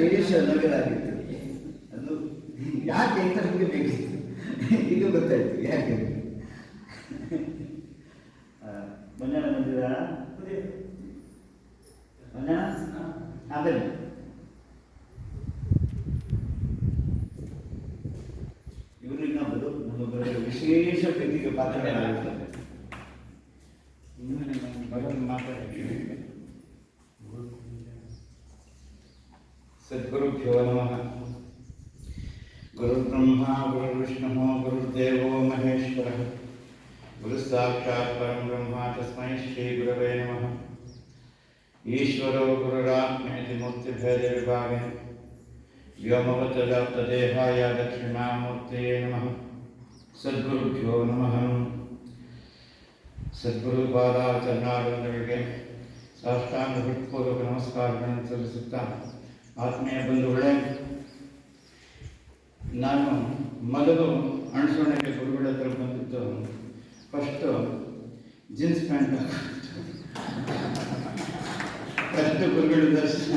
ವಿಶೇಷ ನಗರಾಗಿತ್ತು. ಅದು ಯಾಕೆ ಅಂತ ನಮಗೆ ಬೇಕಿತ್ತು, ಈಗ ಗೊತ್ತಾಯ್ತು ಯಾಕೆ. ಮಂಜಾನ ಬಂದಿದ್ದಾರ ಮಂಜಾನ ಅದೇ ಇವರು ಇನ್ನೊಬ್ಬರು ನಮ್ಮೊಬ್ಬರ ವಿಶೇಷ ಪ್ರೀತಿಗೆ ಪಾತ್ರರಾಗಿರ್ತಾರೆ. ಮಾತಾಡ್ತೀವಿ. ಸದ್ಗುರುಭ್ಯೋ ನಮಃ. ಗುರುರ್ಬ್ರಹ್ಮ ಗುರುರ್ವಿಷ್ಣು ಗುರುರ್ದೇವೋ ಮಹೇಶ್ವರ ಗುರುಸಾಕ್ಷಾತ್ ಪರಂ ಬ್ರಹ್ಮ ತಸ್ಮೈ ಶ್ರೀ ಗುರವೇ ನಮಃ. ಈಶ್ವರೋ ಗುರುರಾತ್ಮೇತಿ ಮೂರ್ತಿಭೇದ ವಿಭಾಗೆ ವ್ಯೋಮವತದೇಹಾಯ ದಕ್ಷಿಣಾಮೂರ್ತಿಯೇ ನಮಃ. ಸದ್ಗುರುಭ್ಯೋ ನಮಃ. ಸದ್ಗುರು ಪಾದಾಚರಣಾರವಿಂದಗಳಿಗೆ ಸಾಷ್ಟಾಂಗ ಹೃತ್ಪೂರ್ವಕ ನಮಸ್ಕಾರಗಳನ್ನು ಸಲ್ಲಿಸುತ್ತಾ, ಆತ್ಮೀಯ ಬಂಧುಗಳೇ, ನಾನು ಮೊದಲು ಅಣಸೋಣಕ್ಕೆ ಗುರುಗಳ ಹತ್ರ ಬಂದಿದ್ದು ಫಸ್ಟು ಜೀನ್ಸ್ ಪ್ಯಾಂಟ್ ಫಸ್ಟ್ ಗುರುಗಳ ದರ್ಶನ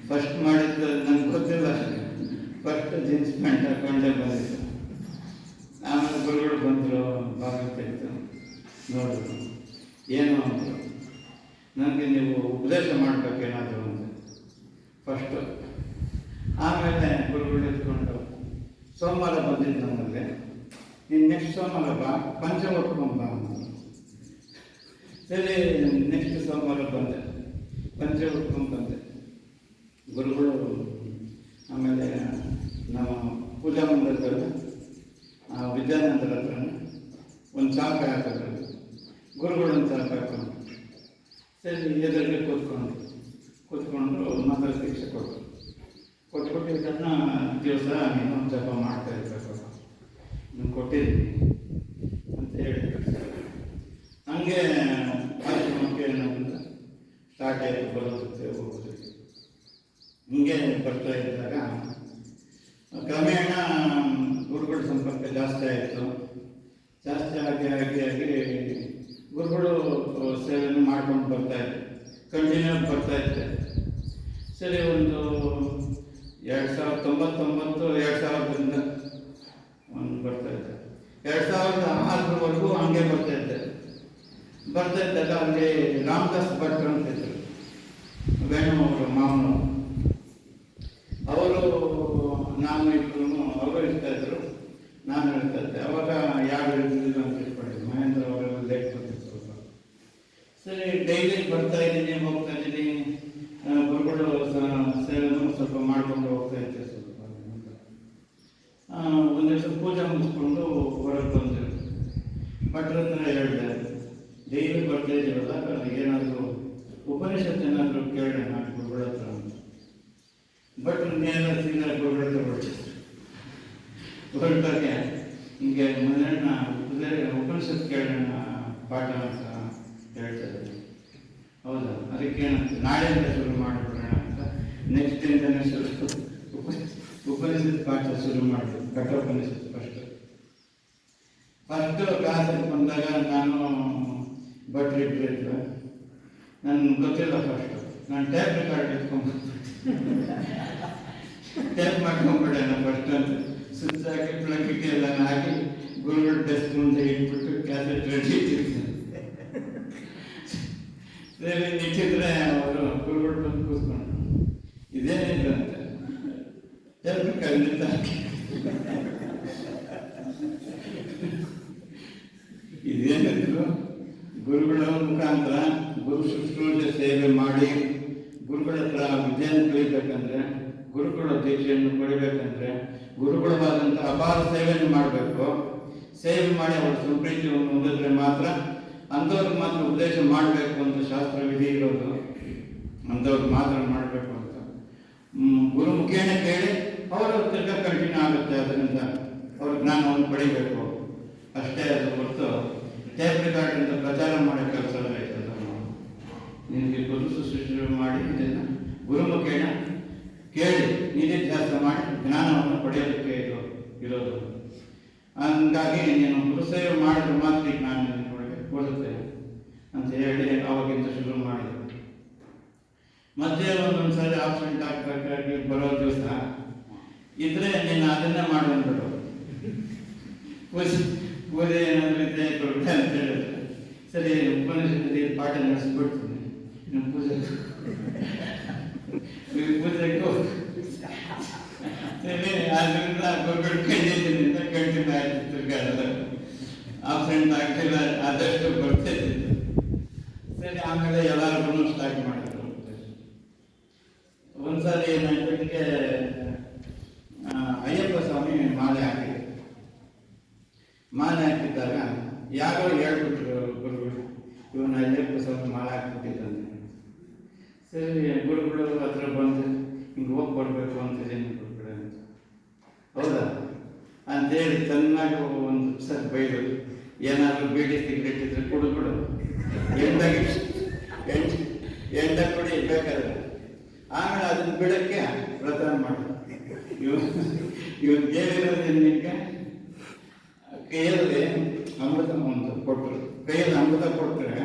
ಫಸ್ಟ್ ಮಾಡಿದ್ದು ನನಗೆ ಗೊತ್ತಿಲ್ಲ. ಫಸ್ಟ್ ಜೀನ್ಸ್ ಪ್ಯಾಂಟ್ ಹಾಕೊಂಡೇ ಬಂದಿದ್ದು. ಆಮೇಲೆ ಗುರುಗಳು ಬಂದರು, ಭಾಗವತಿತ್ತು, ನೋಡಿದ್ರು, ಏನು ಅಂದರು, ನನಗೆ ನೀವು ಉಪದೇಶ ಮಾಡಬೇಕೇನಾದರೂ ಅಂತ ಫಸ್ಟು. ಆಮೇಲೆ ಗುರುಗಳು ಇಟ್ಕೊಂಡು ಸೋಮವಾರ ಬಂದಿದ್ದು ನಮ್ಮಲ್ಲಿ, ನೀನು ನೆಕ್ಸ್ಟ್ ಸೋಮವಾರ ಬಾ, ಪಂಚ ಉಟ್ಕೊಂಬ ಅಂದರು. ಸರಿ, ನೆಕ್ಸ್ಟ್ ಸೋಮವಾರ ಬಂದೆ, ಪಂಚ ಉಟ್ಕೊಂಡು ಬಂದೆ. ಗುರುಗಳು ಆಮೇಲೆ ನಮ್ಮ ಪೂಜಾ ಮಂದಿರದಲ್ಲಿ ವಿದ್ಯಾನಂದರ ಹತ್ರ ಒಂದು ಚಾಪೆ ಹಾಕಿದ್ರು. ಗುರುಗಳು ಒಂದು ಚಾಪೆ ಹಾಕೊಂಡು ಸರಿ ಎದುರಿಗೆ ಕೂತ್ಕೊಂಡು ಮಂತ್ರ ಶಿಕ್ಷೆ ಕೊಟ್ಬಿಟ್ಟು ಇದನ್ನು ದಿವಸ ನೀನು ಜಪ ಮಾಡ್ತಾ ಇರಬೇಕು, ನೀನು ಕೊಟ್ಟಿದ್ದೀನಿ ಅಂತ ಹೇಳಿದ್ರು. ಹಂಗೆ ಆಶ್ರಮಕ್ಕೆ ನಮ್ದು ಸ್ಟಾರ್ಟ್ ಆಯಿತು, ಬರೋದಕ್ಕೆ ಹೋಗೋದು. ಹಿಂಗೆ ಬರ್ತಾ ಇದ್ದಾಗ ಕ್ರಮೇಣ ಗುರುಗಳ ಸಂಪರ್ಕ ಜಾಸ್ತಿ ಆಯಿತು. ಜಾಸ್ತಿ ಆಗಿ ಗುರುಗಳು ಸೇವೆಯನ್ನು ಮಾಡ್ಕೊಂಡು ಬರ್ತಾಯಿದ್ದೆ, ಕಂಟಿನ್ಯೂ ಬರ್ತಾಯಿದ್ದೆ. ಸರಿ, ಒಂದು 1999 2000ರಿಂದ ಒಂದು ಬರ್ತಾಯಿದ್ದೆ. 2006ವರೆಗೂ ಹಂಗೆ ಬರ್ತಾಯಿದ್ದಾಗ ಅಲ್ಲಿ ರಾಮದಾಸ್ ಭಟ್ರು ಅಂತಿದ್ರು, ವೇಣು ಅವರು ಮಾವನು. ಅವರು ನಾನು ಇಬ್ಬರು, ಅವರು ಇರ್ತಾಯಿದ್ರು, ನಾನು ಇರ್ತಾಯಿದ್ದೆ. ಅವಾಗ ಯಾರು ಇರ್ತಿದ್ರು ಅಂತ ಇಟ್ಕೊಂಡಿದ್ದೆ. ಮಹೇಂದ್ರ ಅವರೆಲ್ಲ ಲೇಟ್ ಬಂದಿತ್ತು ಸ್ವಲ್ಪ. ಸರಿ, ಡೈಲಿ ಬರ್ತಾ ಇದ್ದೀನಿ, ಹೋಗ್ತಾ ಇದ್ದೀನಿ. ಗುರುಗಳು ಸೇವೆನೂ ಸ್ವಲ್ಪ ಮಾಡ್ಕೊಂಡು ಹೋಗ್ತಾ ಇದ್ದೆ. ಸ್ವಲ್ಪ ಒಂದು ದಿವಸ ಪೂಜೆ ಮುಗಿಸ್ಕೊಂಡು ಹೊರಗೆ ಬಂದೆ. ಭಟ್ರ ಹತ್ರ ಹೇಳಿದೆ, ಡೈಲಿ ಬರ್ತಾ ಇದ್ದೀವಲ್ಲ, ಏನಾದರೂ ಉಪನಿಷತ್ತು ಏನಾದರೂ ಕೇಳೋಣ ಗುರುಗಳ ಹತ್ರ ಅಂತ. ಬಟ್ ನೇರ ಸೀದಾ ಗುರುಗಳ ಹತ್ರ ಹೊರಟಾಗೆ ಹಿಂಗೆ ಮನೆಯನ್ನ ಉಪನಿಷತ್ತು ಕೇಳೋಣ ಪಾಠ ಅಂತ ಹೇಳ್ತಾರೆ. ಹೌದಾ, ಅದಕ್ಕೇನಂತ ನಾಳೆಯಿಂದ ಶುರು ಮಾಡಿಬಿಡೋಣ ಅಂತ ನೆಕ್ಸ್ಟ್ ಇಂದನೇ ಉಪನಿಷತ್ ಪಾಠ ಶುರು ಮಾಡಿದ್ರು. ಕಠೋಪನಿಷತ್ತು ಫಸ್ಟ್ ಕ್ಲಾಸಿಗೆ ಬಂದಾಗ ನಾನು ಭಟ್ರಿದ್ರು, ನನಗೆ ಗೊತ್ತಿಲ್ಲ. ಫಸ್ಟು ನಾನು ಟೇಪ್ ರೆಕಾರ್ಡ್ ಟೇಪ್ ಮಾಡ್ಕೊಂಡ್ಬಿಡೋಣ ಫಸ್ಟ್ ಅಂತ ಸ್ವಿಚ್ ಹಾಕಿ ಪ್ಲಗ್ಗಿಗೆ ಎಲ್ಲ ಹಾಕಿ ಗುರುಗಳ ಡೆಸ್ಕ್ ಮುಂದೆ ಇಟ್ಬಿಟ್ಟು ಕ್ಯಾಸೆಟ್ ರೆಡಿ ಇಟ್ಟಿರ್ತೀನಿ. ಸರಿ, ಇಟ್ಟಿದ್ರೆ ಅವರು ಗುರುಗಳು ಬಂದು ಕೂತ್ಕೊಂಡು ಇದೇನಿಲ್ಲ ಅಂತ ಟೇಪ್ ರೆಕಾರ್ಡ್ ಹಾಕಿ ಇದೇನಿದ್ರು ಗುರುಗಳ ಮುಖಾಂತರ ಗುರು ಶುಶ್ರೂಷೆ ಸೇವೆ ಮಾಡಿ ಗುರುಗಳ ಹತ್ರ ವಿದ್ಯೆಯನ್ನು ಕಲಿಬೇಕಂದ್ರೆ, ಗುರುಗಳ ದೀಕ್ಷೆಯನ್ನು ಪಡಿಬೇಕಂದ್ರೆ ಗುರುಗಳವಾದಂಥ ಅಪಾರ ಸೇವೆಯನ್ನು ಮಾಡಬೇಕು. ಸೇವೆ ಮಾಡಿ ಅವರ ಸಂಪ್ರೀತಿಯನ್ನು ಹೊಂದಿದ್ರೆ ಮಾತ್ರ ಅಂಥವ್ರಿಗೆ ಮಾತ್ರ ಉಪದೇಶ ಮಾಡಬೇಕು ಅಂತ ಶಾಸ್ತ್ರ ವಿಧಿ ಇರೋದು. ಅಂಥವ್ರಿಗೆ ಮಾತ್ರ ಮಾಡಬೇಕು ಅಂತ ಗುರು ಮುಖೇನ ಕೇಳಿ ಅವರು ತಿರ್ಗಾ ಕಂಟಿನ್ಯೂ ಆಗುತ್ತೆ. ಅದರಿಂದ ಅವ್ರ ಜ್ಞಾನವನ್ನು ಪಡಿಬೇಕು ಅಷ್ಟೇ. ಅದು ಹೊರತು ಟೇಪ್ ರೆಕಾರ್ಡಿಂದ ಪ್ರಚಾರ ಮಾಡೋ ಕೆಲಸ ಆಯ್ತದ. ನಿನಗೆ ಗುರು ಶುಶ್ರೂಷೆ ಮಾಡಿ ಇದನ್ನು ಗುರುಮುಖೇನ ಕೇಳಿ ನಿಧಿಧ್ಯಾಸ ಮಾಡಿ ಜ್ಞಾನವನ್ನು ಪಡೆಯೋದಕ್ಕೆ ಇರೋದು. ಹಂಗಾಗಿ ನೀನು ಗುರುಸೇವೆ ಮಾಡಿದ್ರೆ ಮಾತ್ರ ಜ್ಞಾನ ನಿನಗೆ ಕೊಡುತ್ತೆ ಅಂತ ಹೇಳಿ ಅವಾಗಿಂದ ಶುರು ಮಾಡಿದ್ರು. ಮಧ್ಯೆ ಒಂದೊಂದು ಸಾರಿ ಆಬ್ಸೆಂಟ್ ಆಗಿ ಇದ್ರೆ ನೀನು ಅದನ್ನೇ ಮಾಡುವಂಥದ್ದು. ಪೂಜೆ ಏನಾದರೂ ಇದ್ದರೆ ಗುರುಗಳೇ ಅಂತ ಹೇಳಿದ್ರೆ ಸರಿ ಉಪನಿಷತ್ತಲ್ಲಿ ಪಾಠ ನಡೆಸ್ಬಿಡ್ತೀನಿ ನಿಮ್ಮ ಪೂಜೆಗೂ ಸರಿ. ಆದ್ದರಿಂದ ಗುರುಗಳು ಕೈದಿದ್ದೀನಿ ಅಂತ ಕಂಟಿನ್ಯೂ ಆಗ್ತಿತ್ತು. ಆಬ್ಸೆಂಟ್ ಆಗ್ತಿಲ್ಲ, ಆದಷ್ಟು ಬರ್ತಿದ್ದಿತ್ತು. ಸರಿ, ಆಮೇಲೆ ಎಲ್ಲರಿಗೂ ಸ್ಟಾರ್ಟ್ ಮಾಡಿದ್ರು. ಒಂದ್ಸರಿ ಏನಾಯ್ತು, ಅಯ್ಯಪ್ಪ ಸ್ವಾಮಿ ಮಾಲೆ ಹಾಕಿದ್ರು. ಮಾಲೆ ಹಾಕಿದ್ದಾಗ ಯಾರೋ ಹೇಳ್ಬಿಟ್ರು ಗುರುಗಳು, ಇವನು ಅಯ್ಯಪ್ಪ ಸ್ವಾಮಿ ಮಾಲೆ ಹಾಕ್ಬಿಟ್ಟಿದ್ದಾನೆ. ಸರಿ, ಗುರುಗಳು ಹತ್ರ ಬಂದು ಹಿಂಗೆ ಹೋಗಿ ಬರಬೇಕು ಅಂತಿದ್ದೀನಿ ಗುರುಗಳು ಅಂತ. ಹೌದಾ ಅಂತೇಳಿ ಚೆನ್ನಾಗಿ ಒಂದು ಸರ್ ಬೈದು, ಏನಾದರೂ ಬೀಡಿ ಸಿಗರೇಟ್ ಇದ್ರೆ ಕುಡಿದ್ಬಿಡು, ಎಂಡ ಕೊಡಿ ಬೇಕಾದ್ರೆ, ಆಮೇಲೆ ಅದನ್ನ ಬಿಡಕ್ಕೆ ವ್ರತ ಮಾಡು. ಇವನ್ ಕೇಳಿರೋದು ನಿನಗೆ ಕೈಯಲ್ಲಿ ಅಮೃತ ಒಂದು ಕೊಟ್ಟರು, ಕೈಯಲ್ಲಿ ಅಮೃತ ಕೊಟ್ಟರೆ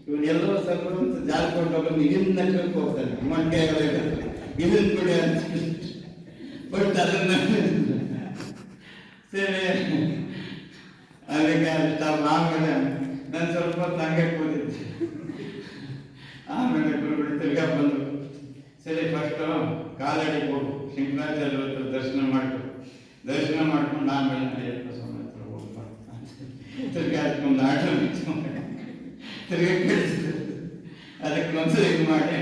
ಇವನ್ ಎಲ್ಲೋ ಸ್ವಲ್ಪ ಜಾರಿ ಕೊಟ್ಟೋಗ ಇದನ್ನ ನಕ್ಕಕ್ಕೆ ಹೋಗ್ತಾನೆ, ಮಂಡ್ಯ ಇದನ್ನ ಕೊಡಿ ಅಂತ. ಬಟ್ ಅದನ್ನ ಸರಿ ಅದಕ್ಕೆ ಆಮೇಲೆ ನಾನು ಸ್ವಲ್ಪ ಹೊತ್ತು ಹಂಗೆ ಕೂತಿದ್ದೆ. ಆಮೇಲೆ ಗುರುಗಳು ತಿರ್ಗಾ ಬಂದರು. ಸರಿ, ಫಸ್ಟು ಕಾಲಡಿ ಹೋಗು, ಶಂಕರಾಚಾರ್ಯ ಹತ್ರ ದರ್ಶನ ಮಾಡ್ಕೊಂಡು ಆಮೇಲೆ ಅಯ್ಯಪ್ಪ ಸ್ವಾಮಿ ಹತ್ರ ಹೋಗ್ಬಾರ್ದು ತಿರ್ಗಿ ಅದಕ್ಕೊಂದು ಆಟ ತಿರ್ಗಿ ಕಳಿಸಿದ್ರು. ಅದಕ್ಕೆ ಒಂದ್ಸರಿ ಇದು ಮಾಡಿ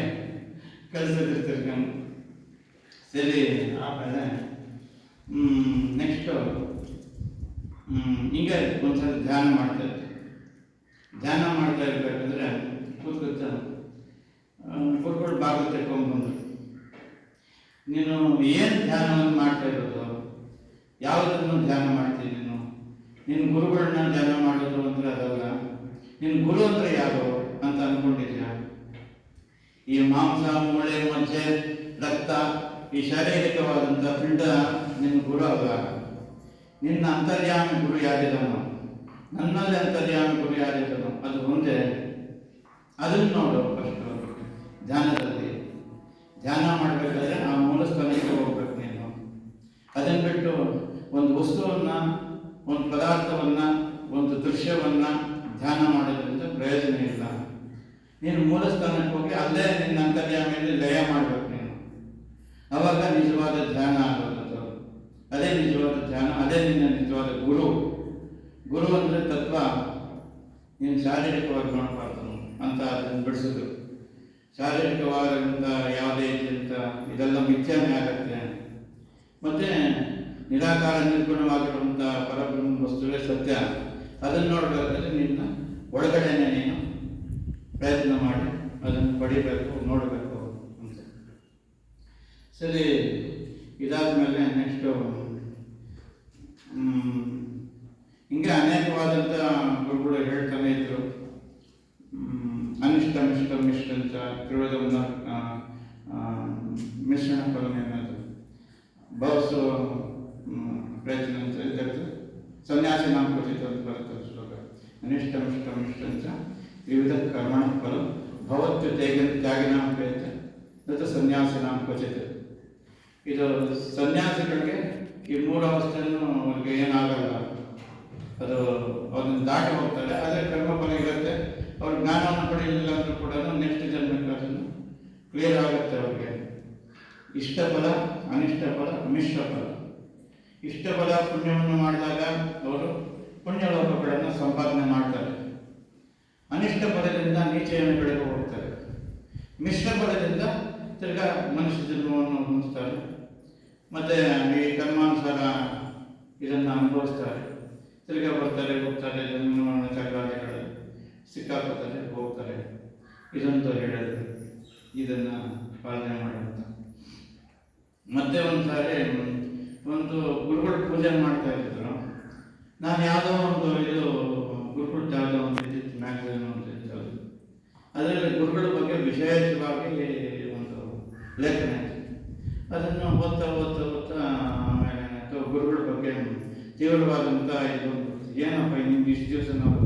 ಕಳಿಸಿದ್ರು ತಿರ್ಕೊಂಡು. ಸರಿ, ಆಮೇಲೆ ನೆಕ್ಸ್ಟು ಈಗ ಒಂದ್ಸಲ ಧ್ಯಾನ ಮಾಡ್ತಾ ಇರ್ಬೇಕಾದ್ರೆ ಕೂತ್ಕೊತ ಗುರುಗಳು ಬಾಗಿಲು ತೆಕ್ಕೊಂಡ್ಬಂದ್ರು. ನೀನು ಏನು ಧ್ಯಾನವನ್ನು ಮಾಡ್ತಾ ಇರೋದು, ಯಾವುದನ್ನು ಧ್ಯಾನ ಮಾಡ್ತೀನಿ ನೀನು ಗುರುಗಳನ್ನ ಧ್ಯಾನ ಮಾಡೋದು ಅಂದರೆ ಅದಲ್ಲ, ನಿನ್ನ ಗುರು ಅಂದರೆ ಯಾರು ಅಂತ ಅಂದ್ಕೊಂಡಿದ್ಯಾ? ಈ ಮಾಂಸ, ಮೂಳೆ, ಮಜ್ಜೆ, ರಕ್ತ, ಈ ಶಾರೀರಿಕವಾದಂಥ ಪಿಂಡ ನಿನ್ನ ಗುರು ಅಲ್ಲ. ನಿನ್ನ ಅಂತರ್ಯಾಮಿ ಗುರು ಯಾರಿದ್ದಾನೋ, ನನ್ನಲ್ಲಿ ಅಂತರ್ಯಾಮಿ ಗುರು ಯಾರಿದ್ದಾನೋ ಅದು ಒಂದೇ. ಅದನ್ನು ನೋಡು. ಫಸ್ಟ್ ಧ್ಯಾನದಲ್ಲಿ ಧ್ಯಾನ ಮಾಡಬೇಕಾದ್ರೆ ಆ ಮೂಲ ಸ್ಥಾನಕ್ಕೆ ಹೋಗ್ಬೇಕು ನೀನು. ಅದನ್ನು ಬಿಟ್ಟು ಒಂದು ವಸ್ತುವನ್ನು, ಒಂದು ಪದಾರ್ಥವನ್ನು, ಒಂದು ದೃಶ್ಯವನ್ನು ಧ್ಯಾನ ಮಾಡೋದ್ರಿಂದ ಪ್ರಯೋಜನ ಇಲ್ಲ. ನೀನು ಮೂಲ ಸ್ಥಾನಕ್ಕೆ ಹೋಗಿ ಅಲ್ಲೇ ನಿನ್ನ ಅಂತರ್ಯಾಮಿಯಲ್ಲಿ ಲಯ ಮಾಡಬೇಕು ನೀನು. ಅವಾಗ ನಿಜವಾದ ಧ್ಯಾನ ಆಗೋದು. ಅದೇ ನಿಜವಾದ ಧ್ಯಾನ, ಅದೇ ನಿನ್ನ ನಿಜವಾದ ಗುರು. ಗುರು ಅಂದರೆ ತತ್ವ. ನೀನು ಶಾರೀರಿಕವಾಗಿ ನೋಡಬಾರ್ದು ಅಂತ ಅದನ್ನು ಬಿಡಿಸಿದ್ರು. ಶಾರೀರಿಕವಾದಂಥ ಯಾವುದೇ ಚಿಂತ ಇದೆಲ್ಲ ಮಿಥ್ಯಾನೇ ಆಗುತ್ತೆ. ಮತ್ತು ನಿರಾಕಾರ ನಿರ್ಗುಣವಾಗಿರುವಂಥ ಪರಬ್ರಹ್ಮ ವಸ್ತುವೇ ಸತ್ಯ. ಅದನ್ನು ನೋಡಬೇಕಾದ್ರೆ ನಿನ್ನ ಒಳಗಡೆನೆ ನೀನು ಪ್ರಯತ್ನ ಮಾಡಿ ಅದನ್ನು ಪಡಿಬೇಕು, ನೋಡಬೇಕು ಅಂತ. ಸರಿ, ಇದಾದಮೇಲೆ ನೆಕ್ಸ್ಟು ಹಿಂಗೆ ಅನೇಕವಾದಂಥ ಗುರುಗಳು ಹೇಳ್ತಾನೆ ಇದ್ರು. ಅನಿಷ್ಟ ಮಿಷ್ಟ ಮಿಷ್ಟಂತ ತ್ರಿವಿಧ ಮಿಶ್ರಣ ಫಲನೇನದು ಬಹಸು ಪ್ರಯತ್ನ ಅಂತ ಇದ್ದದ್ದು. ಸನ್ಯಾಸಿ ನಾಮ ಕ್ವಚಿತ್ ಅಂತ ಬರುತ್ತೆ ಶ್ಲೋಕ. ಅನಿಷ್ಟ ಮಿಷ್ಟ ಮಿಷ್ಟಂತ ವಿವಿಧ ಕರ್ಮಣ ಫಲ ಭವತ್ಯ ತ್ಯಾಗಿನಾಮ ಪ್ರಯತ್ನ ಮತ್ತು ಸನ್ಯಾಸಿ ನಾಮ ಕ್ವಚಿತ್. ಇದು ಸನ್ಯಾಸಿಗಳಿಗೆ ಈ ಮೂರು ಅವಸ್ಥೆಯನ್ನು ಅವ್ರಿಗೆ ಏನಾಗಲ್ಲ, ಅದು ಅದನ್ನು ದಾಟಿ ಹೋಗ್ತಾರೆ. ಅದೇ ಕರ್ಮಫಲ ಇರುತ್ತೆ. ಅವ್ರ ಜ್ಞಾನವನ್ನು ಪಡೆಯಲಿಲ್ಲ ಅಂದರೂ ಕೂಡ ನೆಕ್ಸ್ಟ್ ಜನ್ಮಕ್ಕೆ ಅದನ್ನು ಕ್ಲಿಯರ್ ಆಗುತ್ತೆ ಅವ್ರಿಗೆ. ಇಷ್ಟಫಲ, ಅನಿಷ್ಟ ಫಲ, ಮಿಶ್ರ ಫಲ. ಇಷ್ಟಫಲ ಪುಣ್ಯವನ್ನು ಮಾಡಿದಾಗ ಅವರು ಪುಣ್ಯ ಲೋಕಗಳನ್ನು ಸಂಪಾದನೆ ಮಾಡ್ತಾರೆ. ಅನಿಷ್ಟ ಫಲದಿಂದ ನೀಚೆಯನ್ನು ಬೆಳೆದು ಹೋಗ್ತಾರೆ. ಮಿಶ್ರ ಫಲದಿಂದ ತಿರ್ಗಾ ಮನುಷ್ಯ ಜನ್ಮವನ್ನು ಹೊಂದಿಸ್ತಾರೆ. ಮತ್ತು ಈ ಕರ್ಮಾನುಸಾರ ಇದನ್ನು ಅನುಭವಿಸ್ತಾರೆ. ತಿರ್ಗಾ ಬರ್ತಾರೆ, ಹೋಗ್ತಾರೆ, ಜನ್ಮವನ್ನು ಚಕ್ರಾದಿಗಳು ಸಿಕ್ಕಾಕೋತಾರೆ, ಹೋಗ್ತಾರೆ. ಇದಂತೂ ಹೇಳಿದ್ರು ಇದನ್ನು ಪಾಲನೆ ಮಾಡುವಂಥ. ಮತ್ತೆ ಒಂದು ಸಾರಿ ಒಂದು ಗುರುಗಳು ಪೂಜೆ ಮಾಡ್ತಾ ಇದ್ರು. ನಾನು ಯಾವುದೋ ಒಂದು ಇದು ಗುರುಗಳು ಯಾವುದೋ ಒಂದು ಇದ್ದಿತ್ತು, ಮ್ಯಾಗ್ಝಿನ್ ಒಂದು ಇತ್ತು. ಅದರಲ್ಲಿ ಗುರುಗಳ ಬಗ್ಗೆ ವಿಶೇಷವಾಗಿ ಒಂದು ಲೇಖನ ಇತ್ತು. ಅದನ್ನು ಓದ್ತಾ ಆಮೇಲೆ ಗುರುಗಳ ಬಗ್ಗೆ ತೀವ್ರವಾದಂಥ ಇದು, ಏನಪ್ಪ ನಿಮ್ಗೆ ಇಷ್ಟು ದಿವಸ ನಾವು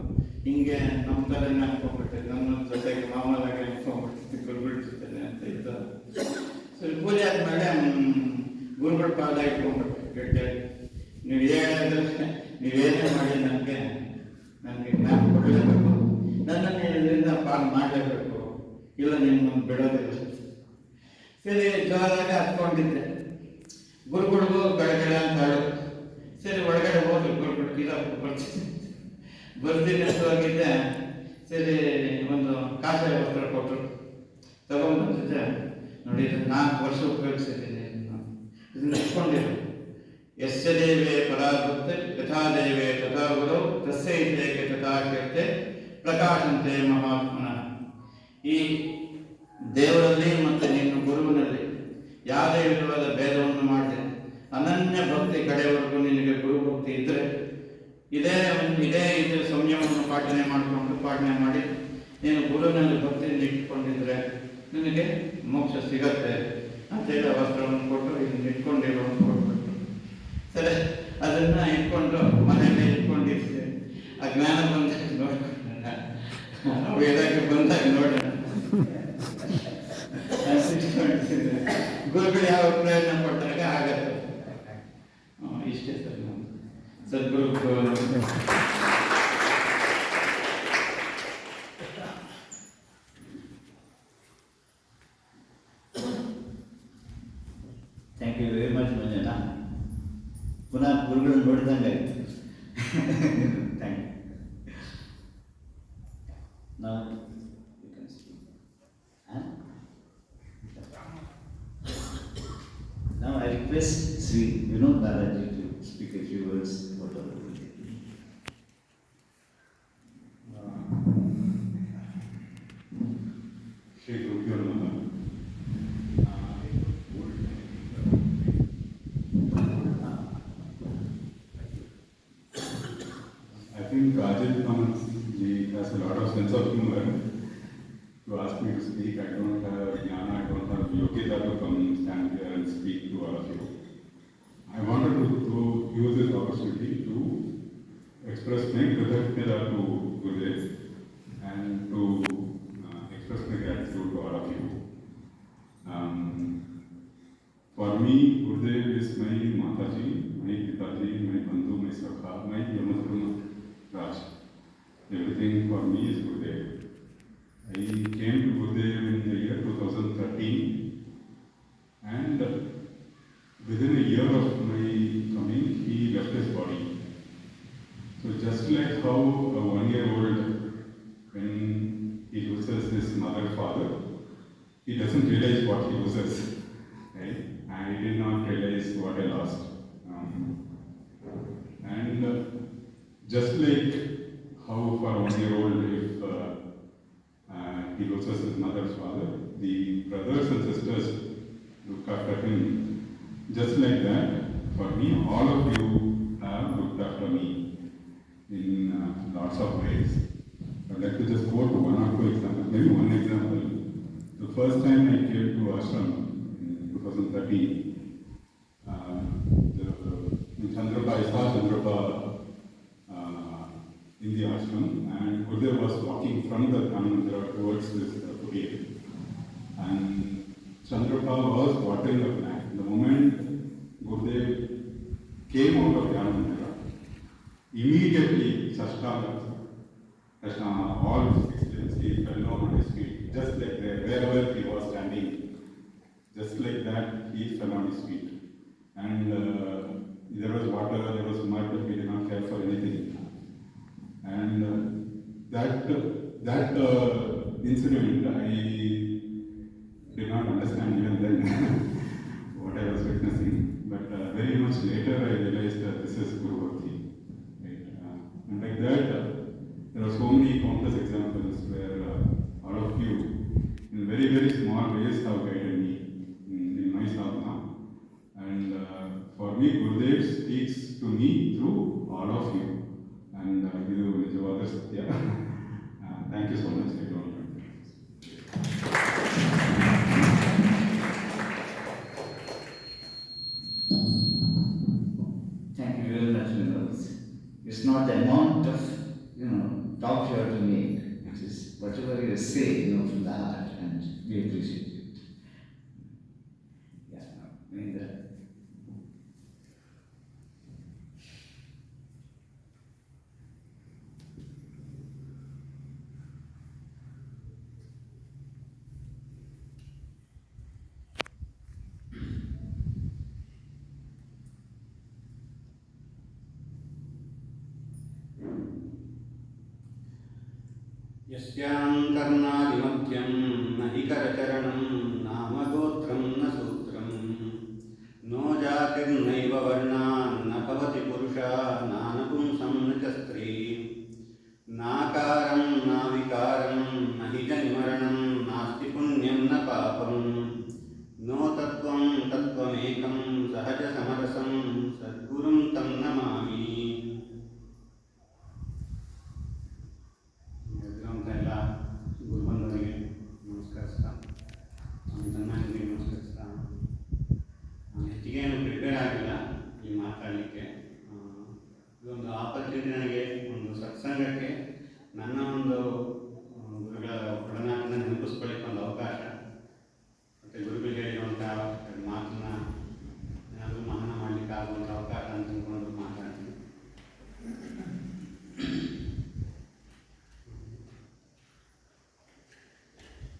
ಹಿಂಗೆ ನಮ್ಮ ತಲೆನೇ ಹಾಕ್ಕೊಂಡ್ಬಿಟ್ಟೆ, ನಮ್ಮ ಜೊತೆಗೆ ಮಾಮೂಲಾಗಿ ಹಾಕ್ಕೊಂಡ್ಬಿಡ್ತೀವಿ ಗುರುಗಳ ಜೊತೆ ಅಂತ ಇತ್ತು. ಸರಿ, ಪೂಜೆ ಆದಮೇಲೆ ಗುರುಗಳ ಪಾದ ಇಟ್ಕೊಂಡ್ಬಿಡ್ತಾರೆ. ಇದರಿಂದ ಪಾಲ್ ಮಾಡಲೇಬೇಕು, ಇಲ್ಲ ನಿಮ್ಮನ್ನು ಬಿಡೋದಿಲ್ಲ. ಸರಿ, ಜೋರಾಗಿ ಹತ್ಕೊಂಡಿದ್ದೆ. ಗುರುಗಳಿಗೂ ಗಡಗಡ ಅಂತ ಹಾಡು. ಸರಿ, ಒಳಗಡೆ ಹೋದ್ರು ಗುರುಗಳು, ಬರ್ತೀನಿ ಅಂತ ಹೋಗಿದ್ದೆ. ಸರಿ, ಒಂದು ಕಾಷಾಯ ವಸ್ತ್ರ ಕೊಟ್ಟರು, ತಗೊಂಡ್ಬಂದಿದ್ದೆ. ನೋಡಿ, ಇದನ್ನು 4 ವರ್ಷ ಉಪಯೋಗಿಸಿದ್ದೀನಿ. ಇದನ್ನು ಇಟ್ಕೊಂಡಿರು. ಯಸ್ಯ ದೇವೇ ಪರಾಭಕ್ತ ಯಥಾ ದೇವೇ ತಥಾ ಗುರು ತಸ್ಯ ಇತೇಕೆ ತಥಾ ಕೀರ್ತೆ ಪ್ರಕಾಶಂತೆ ಮಹಾತ್ಮನಃ. ಈ ದೇವರಲ್ಲಿ ಮತ್ತು ನಿನ್ನ ಗುರುವಿನಲ್ಲಿ ಯಾವುದೇ ವಿಧವಾದ ಭೇದವನ್ನು ಮಾಡದೆ ಅನನ್ಯ ಭಕ್ತಿ ಕಡೆಯವರೆಗೂ ನಿನಗೆ ಗುರು ಭಕ್ತಿ ಇದ್ದರೆ ಇದೇ ಇದು ಸಂಯಮವನ್ನು ಪಾಲನೆ ಮಾಡಿ ನೀನು ಗುರುವಿನಲ್ಲಿ ಭಕ್ತಿಯಿಂದ ಇಟ್ಕೊಂಡಿದ್ರೆ ನಿನಗೆ ಮೋಕ್ಷ ಸಿಗತ್ತೆ ಅಂತೇಳಿ ವಸ್ತ್ರವನ್ನು ಕೊಟ್ಟು ಇದನ್ನು ಇಟ್ಕೊಂಡಿರೋನು ಕೊಟ್ಬಿಟ್ಟು. ಸರಿ, ಅದನ್ನು ಇಟ್ಕೊಂಡು ಮನೆಯಲ್ಲೇ ಇಟ್ಕೊಂಡಿದ್ದೆ. ಆ ಜ್ಞಾನ ಬಂದಾಗ ನೋಡ್ಕೊಂಡ, ನಾವು ಹೇಳಕ್ಕೆ ಬಂದಾಗ ನೋಡೋಣ. ಗುರುಗಳು ಯಾವ ಪ್ರಯತ್ನ ಪಟ್ಟಾಗ ಆಗತ್ತೆ. ಇಷ್ಟೇ sir, Sadhguru. Thank you very much Manjanna. ಪುನಃ ಗುರುಗಳನ್ನು ನೋಡಿದಂಗೆ ಆಯಿತು. Thank you. ನಾವು Now I request Sri Vinod Balaji to speak a few words about our meeting. Shri Gurubhyo Namaha. I think Ajit Kamal ji has a lot of sense of humor. To ask me to speak, I don't have jnana, I don't have yogyata to come stand here and speak to all of you. I wanted to use this opportunity to express my kritanyata to Gurudev and to express my gratitude to all of you. For me, Gurudev is my Mataji, my Pitaji, my Bandhu, my Sakha, my Yamadharma Raj. Everything for me is Gurudev. I came to Gurudev in the year 2013, and within a year of my coming, he left his body. So just like how a 1-year-old, when he loses his mother, father, he doesn't realize what he loses, right? I did not realize what I lost. And just like how for a 1-year-old, if he loses his mother's father, the brothers and sisters look after him. Just like that, for me, all of you have looked after me in lots of ways. I'd like to just quote 1 or 2 examples, maybe one example. The first time I came to ashram in 2013, Chandrapa, I saw Chandrapa in the ashram, and Gurudev was walking from the Dhanamandira towards this kutir. And Chandrapa was watering the plant. The moment Gurudev came out of Dhanamandira, immediately Sashtanga, all 6 limbs, he fell down on his feet, just like there, wherever he was standing, just like that, he fell on his feet. And there was water, there was mud, he did not care for anything. And that incident, I did not understand even then what I was witnessing. But very much later, I realized that this is Guru Bhakti. Right? And like that, there are so many countless examples where all of you, in very, very small ways, have guided me in my sadhana. And for me, Gurudev speaks to me through all of you. And ಇದು ನಿಜವಾದ ಸತ್ಯ. Thank you so much. I don't know. Thank you very much, Vinod. It's not the amount of, talk you have to make. It is whatever you say, from the heart, and we appreciate it. Yeah, Vinod. ಯಸ್ಯಾಂಕರ್ಣಾದಿಮಧ್ಯಂ ನ ಹಿ ಕರಚರಣಂ ನಾಮ ಗೋತ್ರಂ ನ ಸೂತ್ರಂ no ಜಾತಿರ್ನೈವ ವರ್ಣಾನ್ ನ ಭವತಿ ಪುರುಷ ನಾನ ಪುಂಸಂ ನ ಚ ಸ್ತ್ರೀ ನಾಕಾರಂ ನ ವಿಕಾರಂ ನ ಹಿ ಜನ್ಮರಣಂ ನಾಸ್ತಿ ಪುಣ್ಯಂ ನ ಪಾಪಂ ನೋ ತತ್ವಂ ತತ್ವಮೇಕಂ ಸಹಜ ಸಮರಸಂ ಸದ್ಗುರುಂ ತಂ ನಮಾಮಿ. ಎಲ್ಲ ಗುರುಬಂಧುಗಳಿಗೆ ನಮಸ್ಕರಿಸ್ತಾ, ತನ್ನನಿಗೆ ನಮಸ್ಕರಿಸ್ತಾ, ಹೆಚ್ಚಿಗೆ ಏನು ಪ್ರಿಪೇರ್ ಆಗಿಲ್ಲ ಈ ಮಾತಾಡಲಿಕ್ಕೆ. ಇದೊಂದು ಆಪರ್ಚುನಿಟಿ ನನಗೆ, ಒಂದು ಸತ್ಸಂಗಕ್ಕೆ ನನ್ನ ಒಂದು ಗುರುಗಳ ಒಡನಾಟನ ನೆನಪಿಸ್ಕೊಳ್ಳಿಕ್ಕೆ ಒಂದು ಅವಕಾಶ, ಮತ್ತು ಗುರುಗಳಿಗೆ ಹೇಳಿರುವಂಥ ಮಾತನ್ನ ಏನಾದರೂ ಮನನ ಮಾಡಲಿಕ್ಕೆ ಆಗುವಂಥ ಅವಕಾಶ ಅಂತ ಅಂದ್ಕೊಂಡು ಮಾತಾಡ್ತೀನಿ.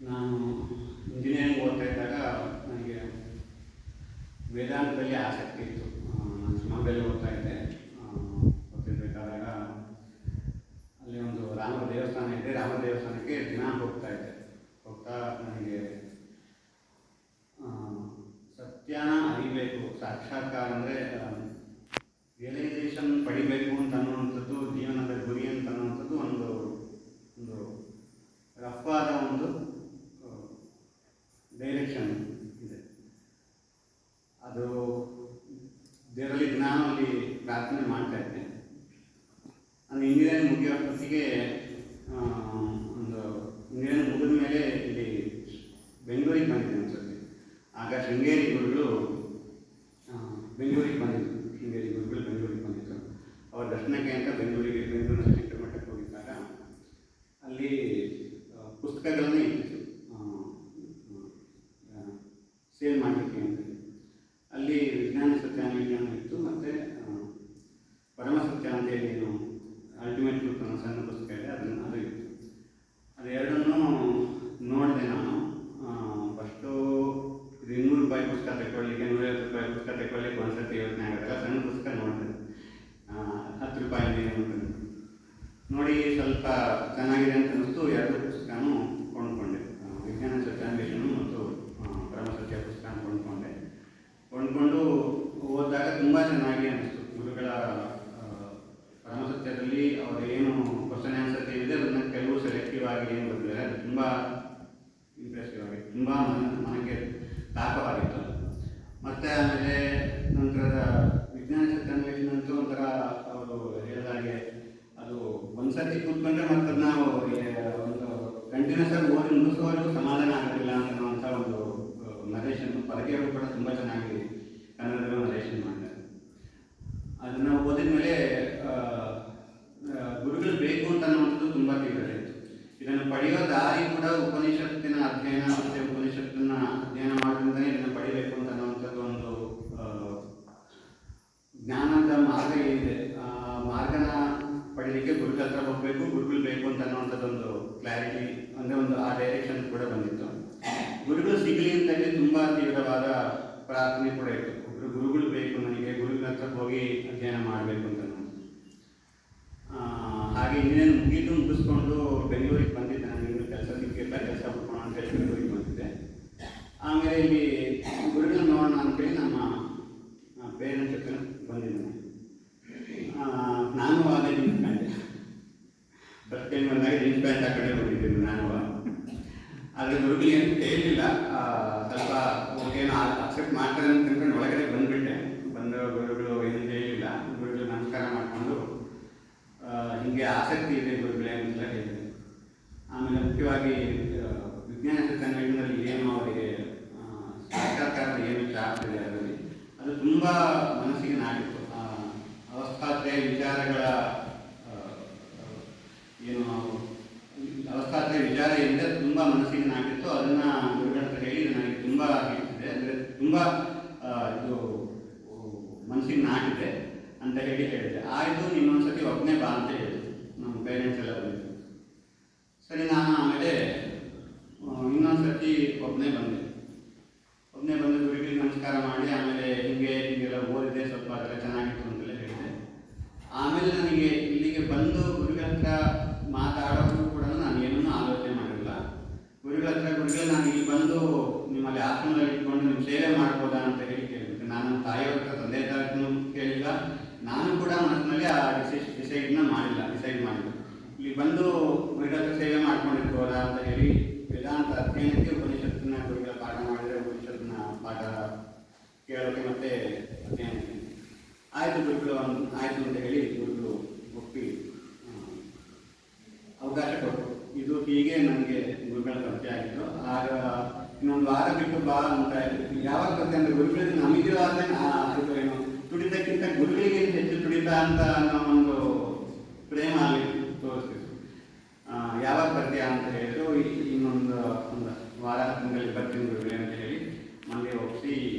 ನಾನು ಇಂಜಿನಿಯರಿಂಗ್ ಓದ್ತಾ ಇದ್ದಾಗ ನನಗೆ ವೇದಾಂತದಲ್ಲಿ ಆಸಕ್ತಿ ಇತ್ತು. ನಾನು ಶಿವಮೊಗ್ಗದಲ್ಲಿ ಓದ್ತಾ ಇದ್ದೆ. ಓದ್ತಿರ್ಬೇಕಾದಾಗ ಅಲ್ಲಿ ಒಂದು ರಾಮರ ದೇವಸ್ಥಾನ ಇದೆ. ರಾಮರ ದೇವಸ್ಥಾನಕ್ಕೆ ದಿನ ಹೋಗ್ತಾ ಇದ್ದೆ. ಹೋಗ್ತಾ ನನಗೆ ಸತ್ಯನ ಅರಿಬೇಕು, ಸಾಕ್ಷಾತ್ಕಾರ ಅಂದರೆ ರಿಯಲೈಸೇಷನ್ ಪಡಿಬೇಕು ಅಂತ ಅನ್ನುವಂಥದ್ದು, ಜೀವನದ ಗುರಿ ಅಂತ ಅನ್ನುವಂಥದ್ದು ಒಂದು ಒಂದು ರಫ್ ಆದ ಒಂದು ಡೈರೆಕ್ಷನ್ ಇದೆ. ಅದು ದೇವರಲ್ಲಿ ನಾನು ಅಲ್ಲಿ ಪ್ರಾರ್ಥನೆ ಮಾಡ್ತಾ ಇದ್ದೆ. ನಾನು ಇಂಜಿನಿಯರಿಂಗ್ ಮುಗಿಯೋ ಹೊತ್ತಿಗೆ ಒಂದು ಇಂಜಿನಿಯರಿಂಗ್ ಮುಗಿದ ಮೇಲೆ ಇಲ್ಲಿ ಬೆಂಗಳೂರಿಗೆ ಬಂದಿದ್ದೆ ಅನ್ಸುತ್ತೆ. ಆಗ ಶೃಂಗೇರಿ ಗುರುಗಳು ಬೆಂಗಳೂರಿಗೆ ಬಂದಿದ್ದರು. ಶೃಂಗೇರಿ ಗುರುಗಳು ಬೆಂಗಳೂರಿಗೆ ಬಂದಿದ್ದರು. ಅವರ ದರ್ಶನಕ್ಕೆ ಅಂತ ಬೆಂಗಳೂರಿನ ಶಂಕರ ಮಠಕ್ಕೆ ಹೋಗಿದ್ದಾಗ ಅಲ್ಲಿ ಪುಸ್ತಕಗಳನ್ನೇ ಇಟ್ಟಿತ್ತು ಸೇಲ್ ಮಾಡಲಿಕ್ಕೆ ಅಂತ. ಅಲ್ಲಿ ವಿಜ್ಞಾನ ಸತ್ಯಾನ್ವೇಷಣೆ ಇತ್ತು, ಮತ್ತು ಪರಮ ಸತ್ಯ ಅಂತ ಹೇಳಿ ಏನು ಅಲ್ಟಿಮೇಟ್ ಟ್ರೂತ್ ಅನ್ನೋ ಸಣ್ಣ ಪುಸ್ತಕ ಇದೆ, ಅದು ಇತ್ತು. ಅದೆರಡನ್ನೂ ನೋಡಿದೆ ನಾನು. ಫಸ್ಟು ಇದು 200 ರೂಪಾಯಿ ಪುಸ್ತಕ ತಗೊಳ್ಳಿಕ್ಕೆ, 150 ರೂಪಾಯಿ ಪುಸ್ತಕ ತಗೊಳ್ಳಿಕ್ಕೆ ಒಂದ್ಸತಿ ಯೋಚನೆ ಆಗೋದಲ್ಲ. ಸಣ್ಣ ಪುಸ್ತಕ ನೋಡಿದೆ, 10 ರೂಪಾಯಿ ಅಂತ ನೋಡಿ ಸ್ವಲ್ಪ ಚೆನ್ನಾಗಿದೆ ಅಂತ ಅನ್ನಿಸ್ತು. 2 ಪುಸ್ತಕನೂ ಕೊಂಡ್ಕೊಂಡೆ. ವಿಜ್ಞಾನ ಸತ್ಯಾನ್ವೇಷಣೆ ಮತ್ತು ಪರಮ ಸತ್ಯ ಪುಸ್ತಕ ಕೊಂಡ್ಕೊಂಡು ಓದಿದಾಗ ತುಂಬ ಚೆನ್ನಾಗಿ ಅನ್ನಿಸ್ತು. ಗುರುಗಳ ಪರಮ ಸತ್ಯದಲ್ಲಿ ಅವರು ಏನು ಕ್ವಶನ್ ಆನ್ಸರ್ ಏನಿದೆ ಅದನ್ನು ಕೆಲವು ಸೆಲೆಕ್ಟಿವ್ ಆಗಿ ಏನು ಬರೆದಿದ್ದಾರೆ, ಅದು ತುಂಬ ಇಂಪ್ರೆಸಿವ್ ಆಗಿ, ತುಂಬ ಮನಕ್ಕೆ ತಾಕವಾಗಿತ್ತು. ಮತ್ತು ಆಮೇಲೆ ನಂತರದ ವಿಜ್ಞಾನ ಸತ್ಯಾನ್ವೇಷಣೆ ಅಂತೂ ಒಂಥರ ಅವರು ಹೇಳಿದಾಗೆ ಅದು ಒಂದ್ಸತಿ ಕೂತ್ಕೊಂಡ್ರೆ ಮತ್ತು ನಾವು ಒಂದು ಕಂಟಿನ್ಯೂಸ್ ಆಗಿ ಓದಿ ಮುಗಿಸೋವರೆಗೂ ಸಮಾಧಾನ ಆಗೋದಿಲ್ಲ ಅನ್ನುವಂಥ ಒಂದು ನರೇಷನ್. ಪರಕೆಯವರು ಕೂಡ ತುಂಬ ಚೆನ್ನಾಗಿ ಕನ್ನಡದಲ್ಲೂ ನರೇಷನ್ ಮಾಡ್ತಾರೆ. ಅದನ್ನು ಓದಿದ ಮೇಲೆ ಗುರುಗಳು ಬೇಕು ಅಂತ ಅನ್ನುವಂಥದ್ದು ತುಂಬ ತೀವ್ರತೆ ಇತ್ತು. ಇದನ್ನು ಪಡೆಯೋ ದಾರಿ ಕೂಡ ಉಪನಿಷತ್ತಿನ ಅಧ್ಯಯನ ಮತ್ತು ಉಪನಿಷತ್ತನ್ನು ಅಧ್ಯಯನ ಮಾಡೋದ್ರಿಂದಲೇ ಇದನ್ನು ಪಡಿಬೇಕು ಅಂತ ಅನ್ನುವಂಥದ್ದು ಒಂದು ಜ್ಞಾನದ ಮಾರ್ಗ ಏನಿದೆ, ಆ ಮಾರ್ಗನ ಪಡೀಲಿಕ್ಕೆ ಗುರುಗಳ ಹತ್ರ ಹೋಗಬೇಕು, ಗುರುಗಳು ಬೇಕು ಅಂತ ಅನ್ನುವಂಥದ್ದೊಂದು ಕ್ಲಾರಿಟಿ ಅಂದರೆ ಒಂದು ಆ ಡೈರೆಕ್ಷನ್ ಕೂಡ ಬಂದಿತ್ತು. ಗುರುಗಳು ಸಿಗಲಿ ಅಂತೇಳಿ ತುಂಬ ತೀವ್ರವಾದ ಪ್ರಾರ್ಥನೆ ಕೂಡ ಇತ್ತು. ಗುರುಗಳು ಬೇಕು ನನಗೆ, ಗುರುಗಳ ಹತ್ರ ಹೋಗಿ ಅಧ್ಯಯನ ಮಾಡಬೇಕು ಅಂತ. ಹಾಗೆ ಇಂಜಿನಿಯರಿಂಗ್ ಮುಗಿಸ್ಕೊಂಡು ಬೆಂಗಳೂರಿಗೆ ಬಂದಿದ್ದೆ. ನಾನು ಇನ್ನೂ ಕೆಲಸ ಸಿಕ್ಕಿಲ್ಲ, ಕೆಲಸ ಬಿಟ್ಕೋಣ ಅಂತೇಳಿ ಬೆಂಗಳೂರಿಗೆ ಬಂದಿದ್ದೆ. ಆಮೇಲೆ ಇಲ್ಲಿ ಗುರುಗಳು ನೋಡೋಣ ಅಂತೇಳಿ ನಮ್ಮ ಪೇರೆಂಟ್ಸ್ ಹತ್ರ ಬಂದಿದ್ದೇನೆ. ನಾನು ಆಗ ಜೀನ್ಸ್ ಪ್ಯಾಂಟ್, ಫಸ್ಟ್ ಟೈಮ್ ಬಂದಾಗ ಜೀನ್ಸ್ ಪ್ಯಾಂಟ್ ಹಾಕೊಂಡೇ ಬಂದಿದ್ದೀನಿ ನಾನು. ಆದರೆ ಗುರುಗಳು ಏನು ಹೇಳಿಲ್ಲ, ಸ್ವಲ್ಪ ಓಕೆನೋ ಅಕ್ಸೆಪ್ಟ್ ಮಾಡ್ತಾರೆ ಅಂತ ತಿಳ್ಕೊಂಡು ಒಳಗಡೆ ಬಂದುಬಿಟ್ಟೆ. ಬಂದು ಗುರುಗಳು ಏನು ಹೇಳಿಲ್ಲ. ಗುರುಗಳು ನಮಸ್ಕಾರ ಮಾಡಿಕೊಂಡು ಹೀಗೆ ಆಸಕ್ತಿ ಇದೆ ಗುರುಗಳೇ ಅಂತೆಲ್ಲ ಹೇಳಿದೆ. ಆಮೇಲೆ ಮುಖ್ಯವಾಗಿ ವಿಜ್ಞಾನ ಸತ್ಯಾನ್ವೇಷಣೆಯಲ್ಲಿ ಏನು ಅವರಿಗೆ ಸಾಕ್ಷಾತ್ಕಾರದ ಏನು ಆಗ್ತಿದೆ ಅದರಲ್ಲಿ ಅದು ತುಂಬ ಮನಸ್ಸಿಗೆ ನಾಟಿತ್ತು. ಅವಸ್ಥಾತ್ರಯ ವಿಚಾರಗಳ ಏನು ಅವಸ್ಥಾತ್ರಯ ವಿಚಾರ ಏನಿದೆ ಅದು ತುಂಬ ಮನಸ್ಸಿಗೆ ನಾಟಿತ್ತು. ಅದನ್ನು ಗುರುಗಳ ಹತ್ರ ಹೇಳಿ ನನಗೆ ತುಂಬ ಹಿಡಿತಿದೆ, ಅಂದರೆ ತುಂಬ ಇದು ಮನಸ್ಸಿಗೆ ನಾಟಿದೆ ಅಂತ ಹೇಳಿದೆ. ಆಯಿತು, ಇನ್ನೊಂದ್ಸತಿ ಒಬ್ಬನೇ ಬಾ ಅಂತ ಹೇಳಿದ್ರು. ನಮ್ಮ ಪೇರೆಂಟ್ಸ್ ಎಲ್ಲ ಬಂದಿದ್ರು. ಸರಿ, ನಾನು ಆಮೇಲೆ ಇನ್ನೊಂದ್ಸತಿ ಒಬ್ಬನೇ ಬಂದು ಗುರುಗಳಿಗೆ ನಮಸ್ಕಾರ ಮಾಡಿ ಆಮೇಲೆ ಹೀಗೆಲ್ಲ ಓದಿದೆ, ಸ್ವಲ್ಪ ಅದೆಲ್ಲ ಚೆನ್ನಾಗಿತ್ತು ಅಂತೆಲ್ಲ ಹೇಳಿದೆ. ಆಮೇಲೆ ನನಗೆ ಇಲ್ಲಿಗೆ ಬಂದು ಗುರುಗಳ ಹತ್ರ ಮಾತಾಡೋದು ಕೂಡ ನಾನು ಏನೂ ಅಂತ ಹೇಳಿ ವೇದಾಂತ ಅಧ್ಯಯನಕ್ಕೆ ಉಪನಿಷತ್ತನ್ನ ಗುರುಗಳ ಪಾಠ ಮಾಡಿದರೆ ಉಪನಿಷತ್ತಿನ ಪಾಠ ಕೇಳೋಕ್ಕೆ ಮತ್ತೆ ಅಧ್ಯಯನಕ್ಕೆ ಆಯಿತು ಗುರುಗಳು ಆಯಿತು ಅಂತ ಹೇಳಿ ಗುರುಗಳು ಒಪ್ಪಿ ಅವಕಾಶ ಕೊಟ್ಟರು. ಇದು ಹೀಗೆ ನನಗೆ ಗುರುಗಳ ಪರಿಚಯ ಆಗಿತ್ತು. ಆಗ ಇನ್ನೊಂದು ವಾರ ಬಿಟ್ಟು ಬಾ ಅಂತ ಯಾವಾಗ ಬರ್ತೆ ಅಂದರೆ ಗುರುಗಳಿಗೆ ನಮಗಿರೋ ಅದು ಏನು ತುಡಿತಕ್ಕಿಂತ ಗುರುಗಳಿಗೆ ಹೆಚ್ಚು ತುಡಿತ ಅಂತ ಅನ್ನೋ ಒಂದು ಪ್ರೇಮ ಅಲ್ಲಿ ತೋರಿಸ್ತಿತ್ತು. ಯಾವಾಗ ಬರ್ತೀಯ ಅಂತ ಹೇಳಿದ್ರು, ಇನ್ನೊಂದು ವಾರ ತಿಂಗಳಲ್ಲಿ ಬರ್ತೀನಿ ಗುರುಗಳೇ ಅಂತ ಹೇಳಿ ಮನೆಗೆ ಒಪ್ಪಿಸಿ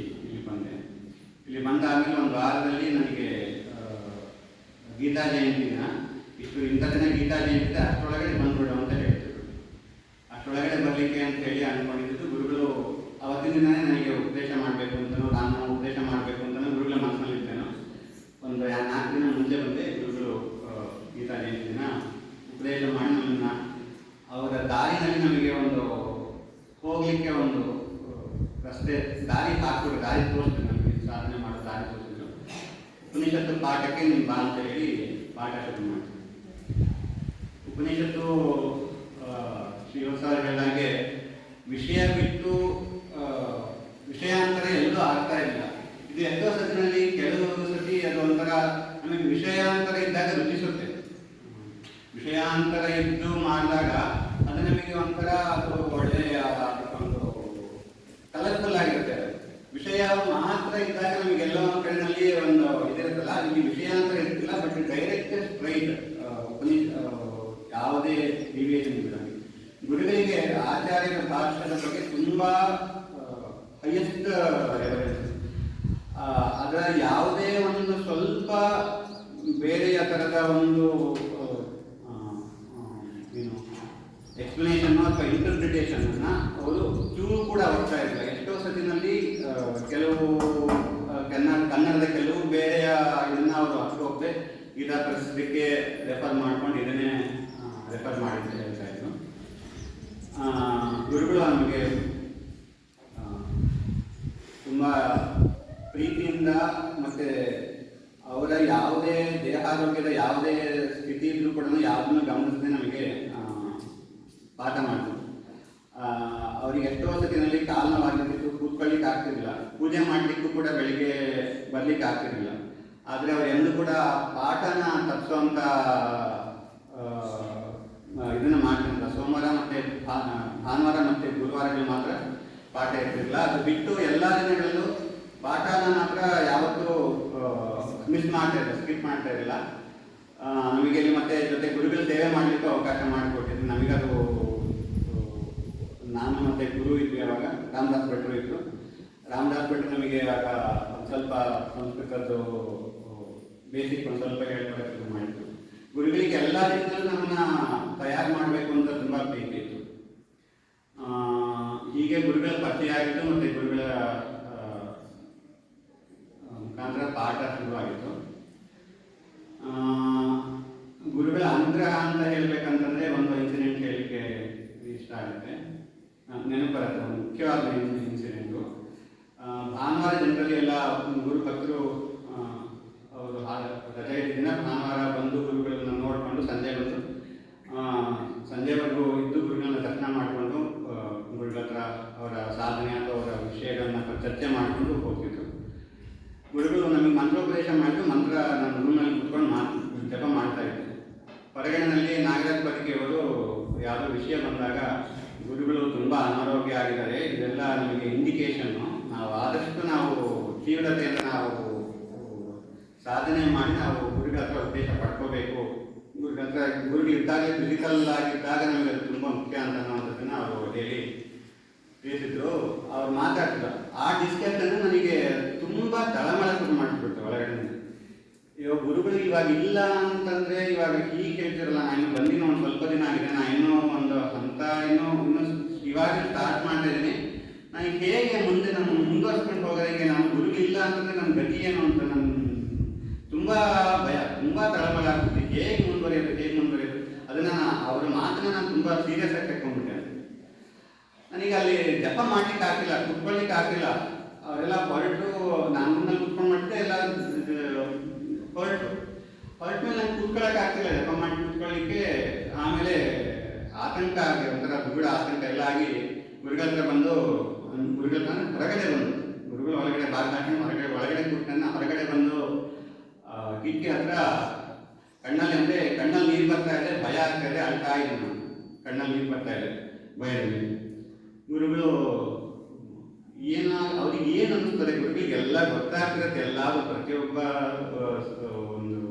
ಇಲ್ಲಿ ಬಂದೆ. ಇಲ್ಲಿ ಬಂದಾದಮೇಲೆ ಒಂದು ವಾರದಲ್ಲಿ ನನಗೆ ಗೀತಾ ಜಯಂತಿನ ಇಂಥ ದಿನ ಗೀತಾ ಜಯಂತಿ ಅಷ್ಟರೊಳಗಡೆ ಬಂದ್ಬಿಡು ಅಂತ ಹೇಳ್ತಿದ್ರು. ಅಷ್ಟರೊಳಗಡೆ ಬರಲಿಕ್ಕೆ ಅಂತ ಹೇಳಿ ಅಂದ್ಕೊಂಡಿದ್ದು ಗುರುಗಳು ಅವತ್ತಿನ ದಿನವೇ ನನಗೆ ಉಪದೇಶ ಮಾಡಬೇಕು ಅಂತನೋ ನಾನು ಉಪದೇಶ ಮಾಡಬೇಕು ಅಂತನೋ ಗುರುಗಳ ಮನಸ್ಸಿನಲ್ಲಿದ್ದೇನೋ ಒಂದು 4 ದಿನ ಮುಂಚೆ ಬಂದೆ. ಗುರುಗಳು ಗೀತಾ ಜಯಂತಿ ದಿನ ಉಪದೇಶ ಮಾಡಿ ನಮ್ಮನ್ನು ಅವರ ದಾರಿನಲ್ಲಿ ನಮಗೆ ಒಂದು ಹೋಗಲಿಕ್ಕೆ ಒಂದು ರಸ್ತೆ ದಾರಿ ಹಾಕ್ಬಿಟ್ಟು ದಾರಿ ತೋರಿಸ್ತಾರೆ, ನಮಗೆ ಸಾಧನೆ ಮಾಡೋ ದಾರಿ ತೋರಿಸಿದ್ರು. ಉಪನಿಷತ್ತು ಪಾಠಕ್ಕೆ ನೀವು ಬಾ ಅಂತ ಹೇಳಿ ಪಾಠ ಶುರು ಮಾಡ್ತೀವಿ. ಉಪನಿಷತ್ತು ಶ್ರೀವತ್ಸವ ಹೇಳಿದಾಗೆ ವಿಷಯ ಬಿಟ್ಟು ವಿಷಯಾಂತರ ಎಲ್ಲೂ ಆಗ್ತಾ ಇಲ್ಲ. ಇದು ಎಷ್ಟೋ ಸತಿನಲ್ಲಿ ಕೆಲವು ಸತಿ ಅದು ಒಂಥರ ನಮಗೆ ವಿಷಯಾಂತರ ಇದ್ದಾಗ ರುಚಿಸುತ್ತೆ. ವಿಷಯಾಂತರ ಇದ್ದು ಮಾಡಿದಾಗ ಅದು ನಮಗೆ ಒಂಥರ ಅದು ಒಳ್ಳೆಯ ಒಂದು ಕಲರ್ಫುಲ್ ಆಗಿರುತ್ತೆ. ವಿಷಯ ಮಾತ್ರ ಇದ್ದಾಗ ನಮಗೆಲ್ಲೋ ಒಂದು ಕಡೆಯಲ್ಲಿ ಒಂದು ಇದಿರುತ್ತಲ್ಲ, ಇಲ್ಲಿ ವಿಷಯಾಂತರ ಇರ್ತಿಲ್ಲ. ಬಟ್ ಡೈರೆಕ್ಟ್ ಸ್ಟ್ರೈಟ್ ಯಾವುದೇ ಡಿವಿಯೇಷನ್ ಇಲ್ಲ. ಗುರುಗಳಿಗೆ ಆಚಾರ್ಯರ ಭಾಷಣದ ಬಗ್ಗೆ ತುಂಬ ಹೈಯೆಸ್ಟ್ ರೆಫರೆನ್ಸ್. ಅದರ ಯಾವುದೇ ಒಂದು ಸ್ವಲ್ಪ ಬೇರೆಯ ಥರದ ಒಂದು ಏನು ಎಕ್ಸ್ಪ್ಲನೇಷನ್ ಅಥವಾ ಇಂಟರ್ಪ್ರಿಟೇಷನನ್ನು ಅವರು ಚೂರು ಕೂಡ ಹೋಗ್ತಾ ಇಲ್ಲ. ಎಷ್ಟೋ ಸತಿನಲ್ಲಿ ಕೆಲವು ಕನ್ನಡದ ಕೆಲವು ಬೇರೆಯ ಇದನ್ನು ಅವರು ಹೋಗದೆ ಗೀತಾ ಪ್ರಸಿದ್ಧಕ್ಕೆ ರೆಫರ್ ಮಾಡ್ಕೊಂಡು ಇದನ್ನೇ ರೆಫರ್ ಮಾಡಿ ಹೇಳ್ತಾ ಇದ್ರು. ಗುರುಗಳು ನಮಗೆ ತುಂಬ ಪ್ರೀತಿಯಿಂದ ಮತ್ತು ಅವರ ಯಾವುದೇ ದೇಹಾರೋಗ್ಯದ ಯಾವುದೇ ಸ್ಥಿತಿ ಇದ್ರೂ ಕೂಡ ಯಾವುದನ್ನು ಗಮನಿಸದೆ ನಮಗೆ ಪಾಠ ಮಾಡ್ತಿದ್ರು. ಅವರಿಗೆ ಎಷ್ಟೋ ಸತಿನಲ್ಲಿ ಕಾಲು ನೋವಾಗಿರ್ತಿತ್ತು, ಕೂತ್ಕೊಳ್ಳಿಕ್ಕೆ ಆಗ್ತಿರಲಿಲ್ಲ. ಪೂಜೆ ಮಾಡಲಿಕ್ಕೂ ಕೂಡ ಬೆಳಿಗ್ಗೆ ಬರಲಿಕ್ಕೆ ಆಗ್ತಿರಲಿಲ್ಲ. ಆದರೆ ಅವರು ಎಂದೂ ಕೂಡ ಪಾಠನ ತಪ್ಪಿಸುವಂಥ ಇದನ್ನು ಮಾಡ್ತಿರಲಿಲ್ಲ. ಸೋಮವಾರ ಮತ್ತು ಭಾನುವಾರ ಮತ್ತು ಗುರುವಾರಗಳು ಮಾತ್ರ ಪಾಠ ಇರ್ತಿರಲಿಲ್ಲ. ಅದು ಬಿಟ್ಟು ಎಲ್ಲ ದಿನಗಳಲ್ಲೂ ಪಾಠನ ಮಾತ್ರ ಯಾವತ್ತೂ ಮಿಸ್ ಮಾಡ್ತಾ ಇರಲಿಲ್ಲ, ಸ್ಕಿಪ್ ಮಾಡ್ತಾ ಇರಲಿಲ್ಲ. ನಮಗೆ ಇಲ್ಲಿ ಮತ್ತೆ ಜೊತೆ ಗುರುಗಳ ಸೇವೆ ಮಾಡಲಿಕ್ಕೆ ಅವಕಾಶ ಮಾಡಿಕೊಟ್ಟಿದ್ರು. ನಮಗದು ನಾನು ಮತ್ತು ಗುರು ಇದ್ವಿ. ಅವಾಗ ರಾಮದಾಸ್ ಭಟ್ರು ಇದ್ದರು. ರಾಮದಾಸ್ ಭಟ್ರು ನಮಗೆ ಆಗ ಒಂದು ಸ್ವಲ್ಪ ಸಂಸ್ಕೃತದ್ದು ಬೇಸಿಕ್ ಒಂದು ಸ್ವಲ್ಪ ಹೇಳ್ಕೊಡೋಕೆ ಶುರು ಮಾಡಿದ್ರು. ಗುರುಗಳಿಗೆ ಎಲ್ಲ ರೀತಿಯಲ್ಲೂ ನಮ್ಮನ್ನು ತಯಾರು ಮಾಡಬೇಕು ಅಂತ ತುಂಬ ಪ್ರೀತಿ ಇತ್ತು. ಹೀಗೆ ಗುರುಗಳ ಪರಿಚಯ ಆಗಿತ್ತು ಮತ್ತು ಗುರುಗಳ ಮುಖಾಂತರ ಪಾಠ ಶುರುವಾಗಿತ್ತು. ಗುರುಗಳ ಅನುಗ್ರಹ ಅಂತ ಹೇಳ್ಬೇಕಂತಂದರೆ ಒಂದು ಇನ್ಸಿಡೆಂಟ್ ಹೇಳಲಿಕ್ಕೆ ಇಷ್ಟ ಆಗುತ್ತೆ. ನೆನಪರುತ್ತೆ ಒಂದು ಮುಖ್ಯವಾದ ಇನ್ಸಿಡೆಂಟು. ಭಾನುವಾರ ಜನರಲ್ಲಿ ಎಲ್ಲ ಗುರು ಭಕ್ತರು ಅವರು ರಜೆ ದಿನ ಭಾನುವಾರ ಬಂದು ಗುರುಗಳನ್ನ ನೋಡಿಕೊಂಡು ಸಂಜೆವರೆಗೂ ಇದ್ದು ಗುರುಗಳನ್ನ ದರ್ಶನ ಮಾಡಿಕೊಂಡು ಗುರುಗಳ ಹತ್ರ ಅವರ ಸಾಧನೆ ಅಥವಾ ಅವರ ವಿಷಯಗಳನ್ನ ಚರ್ಚೆ ಮಾಡಿಕೊಂಡು ಹೋಗ್ತಿದ್ರು. ಗುರುಗಳು ನಮಗೆ ಮಂತ್ರೋಪದೇಶ ಮಾಡಿದ್ರು. ಮಂತ್ರ ನಮ್ಮ ರೂಮ್ನಲ್ಲಿ ಕೂತ್ಕೊಂಡು ಜಪ ಮಾಡ್ತಾ ಇದ್ರು. ಹೊರಗಡೆನಲ್ಲಿ ನಾಗರಾಜ್ ಪತ್ರಿಕೆಯವರು ಯಾವುದೋ ವಿಷಯ ಬಂದಾಗ ಗುರುಗಳು ತುಂಬ ಅನಾರೋಗ್ಯ ಆಗಿದ್ದಾರೆ, ಇದೆಲ್ಲ ನಮಗೆ ಇಂಡಿಕೇಶನ್ನು, ನಾವು ಆದಷ್ಟು ನಾವು ತೀವ್ರತೆಯನ್ನು ನಾವು ಸಾಧನೆ ಮಾಡಿ ನಾವು ಗುರುಗಳ ಹತ್ರ ಉದ್ದೇಶ ಪಡ್ಕೋಬೇಕು. ಗುರುಗಳ ಹತ್ರ ಗುರುಗಳಿದ್ದಾಗ ಫಿಸಿಕಲ್ ಆಗಿದ್ದಾಗ ನಮಗೆ ಅದು ತುಂಬ ಮುಖ್ಯ ಅಂತ ಅನ್ನೋವಂಥದ್ದನ್ನು ಅವರು ಹೇಳಿ ತಿಳಿಸಿದ್ರು. ಅವ್ರು ಮಾತಾಡ್ತಿದ್ರು. ಆ ಡಿಸ್ಕಷನ್ ನನಗೆ ತುಂಬ ತಳಮಳ ಶುರು ಮಾಡಿಬಿಡ್ತು ಒಳಗಡೆ. ಇವಾಗ ಗುರುಗಳು ಇವಾಗ ಇಲ್ಲ ಅಂತಂದರೆ ಇವಾಗ ಹೀಗೆ ಹೇಳ್ತಿರಲ್ಲ, ನಾನು ಬಂದಿನ ಒಂದು ಸ್ವಲ್ಪ ದಿನ ಆಗಿದೆ, ನಾನು ಇನ್ನೂ ಒಂದು ಹಂತ ಇನ್ನೂ ಇವಾಗ ಸ್ಟಾರ್ಟ್ ಮಾಡ್ತಾ ಇದ್ದೀನಿ. ನಾನು ಹೇಗೆ ಮುಂದೆ ನಾನು ಮುಂದುವರ್ಸ್ಕೊಂಡು ಹೋಗೋದಕ್ಕೆ ನಾನು ಗುರುಗಳಿಲ್ಲ ಅಂತಂದರೆ ನನ್ನ ಗತಿ ಏನು ಅಂತ ನನ್ನ ತುಂಬ ಭಯ, ತುಂಬ ತಳಮಳ ಆಗ್ತಿದೆ. ಹೇಗೆ ಮುಂದುವರಿಯೋದು ಅದನ್ನು ಅವರ ಮಾತನ್ನ ನಾನು ತುಂಬ ಸೀರಿಯಸ್ ಆಗಿ ತಗೊಂಡ್ಬಿಟ್ಟೆ. ನನಗೆ ಅಲ್ಲಿ ಜಪ ಮಾಡ್ಲಿಕ್ಕೆ ಆಗ್ತಿಲ್ಲ, ಕುತ್ಕೊಳ್ಳಿಕ್ಕೆ ಆಗ್ತಿಲ್ಲ. ಅವರೆಲ್ಲ ಹೊರಟು ನಾನು ಮುಂದಲ್ಲಿ ಕುತ್ಕೊಂಡು ಮಾಡ್ತಿದ್ದೆ, ಎಲ್ಲ ಹೊರಟು ಮೇಲೆ ನಂಗೆ ಕೂತ್ಕೊಳ್ಳೋಕೆ ಆಗ್ತಿಲ್ಲ, ಜಪ ಮಾಡಿ ಕೂತ್ಕೊಳ್ಳಿಕ್ಕೆ. ಆಮೇಲೆ ಆತಂಕ ಆಗಿ ಒಂಥರ ದುಗುಡ ಆತಂಕ ಎಲ್ಲ ಆಗಿ ಗುರುಗಳ ಹತ್ರ ಬಂದು ಗುರುಗಳ ಹೊರಗಡೆ ಬಂದು ಗುರುಗಳು ಒಳಗಡೆ ಬಾಗಿಲು ಹಾಕೊಂಡು ಒಳಗಡೆ ಕೂತ್ಕೊಂಡು ಹೊರಗಡೆ ಬಂದು ಕಿಟಕಿ ಹತ್ರ ಕಣ್ಣಲ್ಲಿ ನೀರು ಬರ್ತಾ ಇದೆ, ಭಯ ಆಗ್ತಾ ಇದೆ, ಅಳ್ತಾ ಇದೆ. ನಾನು ಕಣ್ಣಲ್ಲಿ ನೀರು ಬರ್ತಾ ಇದೆ ಭಯದಲ್ಲಿ. ಗುರುಗಳು ಅವ್ರಿಗೆ ಏನು ಅನ್ನಿಸ್ತದೆ, ಗುರುಗಳಿಗೆ ಎಲ್ಲ ಗೊತ್ತಾಗ್ತಿರುತ್ತೆ. ಎಲ್ಲರೂ ಪ್ರತಿಯೊಬ್ಬ ಒಂದು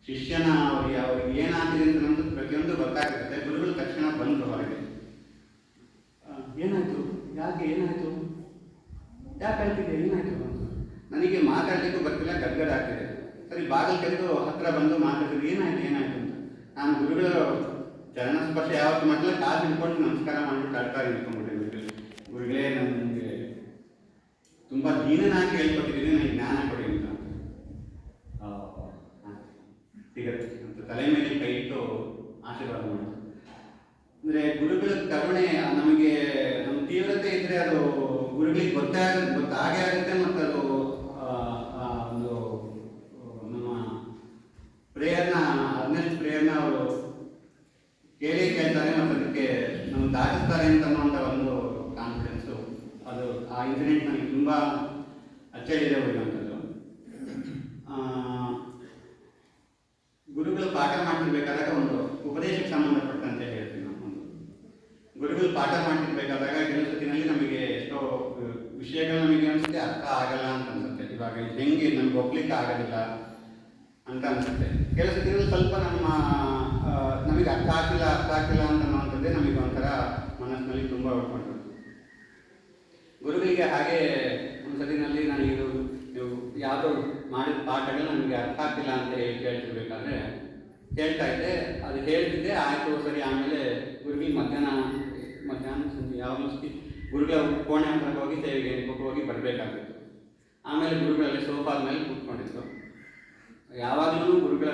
ಶಿಷ್ಯನ ಅವ್ರಿಗೆ ಏನಾಗ್ತಿದೆ ಅಂತ ನಮ್ದು ಪ್ರತಿಯೊಂದು ಗೊತ್ತಾಗ್ತಿರುತ್ತೆ. ಗುರುಗಳು ತಕ್ಷಣ ಬಂದರು ಹೊರಗೆ. ಏನಾಯ್ತು, ಯಾಕೆ ಏನಾಯ್ತು, ಯಾಕೆ ಹೇಳ್ತಿದ್ದೆ, ಏನಾಯ್ತು ಅಂತ ನನಗೆ ಮಾತಾಡಲಿಕ್ಕೂ ಬರ್ತಿಲ್ಲ, ಗದ್ಗದ ಆಗ್ತಿದೆ. ಸರಿ ಬಾಗಿಲು ತೆಗೆದು ಹತ್ರ ಬಂದು ಮಾತಾಡ್ತಿದ್ರು, ಏನಾಯ್ತು ಅಂತ. ನಾನು ಗುರುಗಳು ಚರಣ ಸ್ಪರ್ಶ ಯಾವತ್ತು ಮಾಡಲಿಲ್ಲ, ಕಾಲು ನಿಂತ್ಕೊಂಡು ನಮಸ್ಕಾರ ಮಾಡಿಬಿಟ್ಟು ಅಳ್ತಾ ನಿಂತ್ಕೊಂಡ್ಬಿಟ್ಟೆ. ಗುರುಗಳೇ, ನನಗೆ ತುಂಬ ದೀನನಾಗಿ ಹೇಳ್ಕೊಟ್ಟಿದ್ದೀನಿ, ನನಗೆ ಜ್ಞಾನ ಕೊಡಿ ಅಂತ. ಸಿಗತ್ತೆ ಅಂತ ತಲೆ ಮೇಲೆ ಕೈ ಇಟ್ಟು ಆಶೀರ್ವಾದ ಮಾಡೋದು. ಅಂದರೆ ಗುರುಗಳ ಕರುಣೆ ನಮಗೆ ನಮ್ಮ ತೀವ್ರತೆ ಇದ್ದರೆ ಅದು ಗುರುಗಳಿಗೆ ಗೊತ್ತಾಗೇ ಆಗುತ್ತೆ. ಮತ್ತು ಅದು ಒಂದು ನಮ್ಮ ಪ್ರೇಯರ್ನ ಅರ್ನೆಸ್ಟ್ ಪ್ರೇಯರ್ನ ಅವರು ಕೇಳ್ತಾರೆ ಮತ್ತು ಅದಕ್ಕೆ ನಮ್ಗೆ ದಾಟಿಸ್ತಾರೆ ಅಂತ ಅನ್ನುವಂಥ ಒಂದು ಕಾನ್ಫಿಡೆನ್ಸು. ಅದು ಆ ಇನ್ಸಿಡೆಂಟ್ ನನಗೆ ತುಂಬ ಅಚ್ಚಳಿದೆ ಹೋಗುವಂಥದ್ದು. ಗುರುಗಳು ಪಾಠ ಮಾಡ್ತಿರ್ಬೇಕಾದಾಗ ಒಂದು ಉಪದೇಶಕ್ಕೆ ಸಂಬಂಧಪಟ್ಟಂತೆ ಹೇಳ್ತೀನಿ ನಾನು. ಗುರುಗಳು ಪಾಠ ಮಾಡ್ತಿರ್ಬೇಕಾದಾಗ ಕೆಲವು ಸತಿನಲ್ಲಿ ನಮಗೆ ಎಷ್ಟೋ ವಿಷಯಗಳು ನಮಗೆ ಅನಿಸುತ್ತೆ ಅರ್ಥ ಆಗಲ್ಲ ಅಂತ ಅನ್ಸುತ್ತೆ. ಇವಾಗ ಹೆಂಗೆ ನಮ್ಗೆ ಒಪ್ಲಿಕ್ಕೆ ಆಗೋದಿಲ್ಲ ಅಂತ ಅನಿಸುತ್ತೆ. ಕೆಲವು ಸತಿನಲ್ಲಿ ಸ್ವಲ್ಪ ನಮಗೆ ಅರ್ಥ ಆಗ್ತಿಲ್ಲ ಅಂತ ಅನ್ನೋಂಥದ್ದೇ ನಮಗೆ ಒಂಥರ ಮನಸ್ಸಿನಲ್ಲಿ ತುಂಬ ಉಳ್ಕೊಂಡು. ಗುರುಗಳಿಗೆ ಹಾಗೆ ಒಂದು ಸತಿನಲ್ಲಿ ನನಗೆ ನೀವು ಯಾವುದೋ ಮಾಡಿದ ಪಾಠಗಳು ನನಗೆ ಅರ್ಥ ಆಗ್ತಿಲ್ಲ ಅಂತ ಕೇಳ್ತಿರ್ಬೇಕಾದ್ರೆ ಹೇಳ್ತಾ ಇದ್ದೆ. ಅದು ಹೇಳ್ತಿದ್ದೆ, ಆಯಿತು ಸರಿ. ಆಮೇಲೆ ಗುರುಗಳಿಗೆ ಮಧ್ಯಾಹ್ನ ಸಂಜೆ ಯಾವಾಗಲೂ ಗುರುಗಳ ಕೋಣೆ ಹತ್ರ ಹೋಗಿ ಸೇವೆಗೆ ಹೋಗಿ ಬರಬೇಕಾಗಿತ್ತು. ಆಮೇಲೆ ಗುರುಗಳಲ್ಲಿ ಸೋಫಾದ ಮೇಲೆ ಕೂತ್ಕೊಂಡಿತ್ತು. ಯಾವಾಗಲೂ ಗುರುಗಳ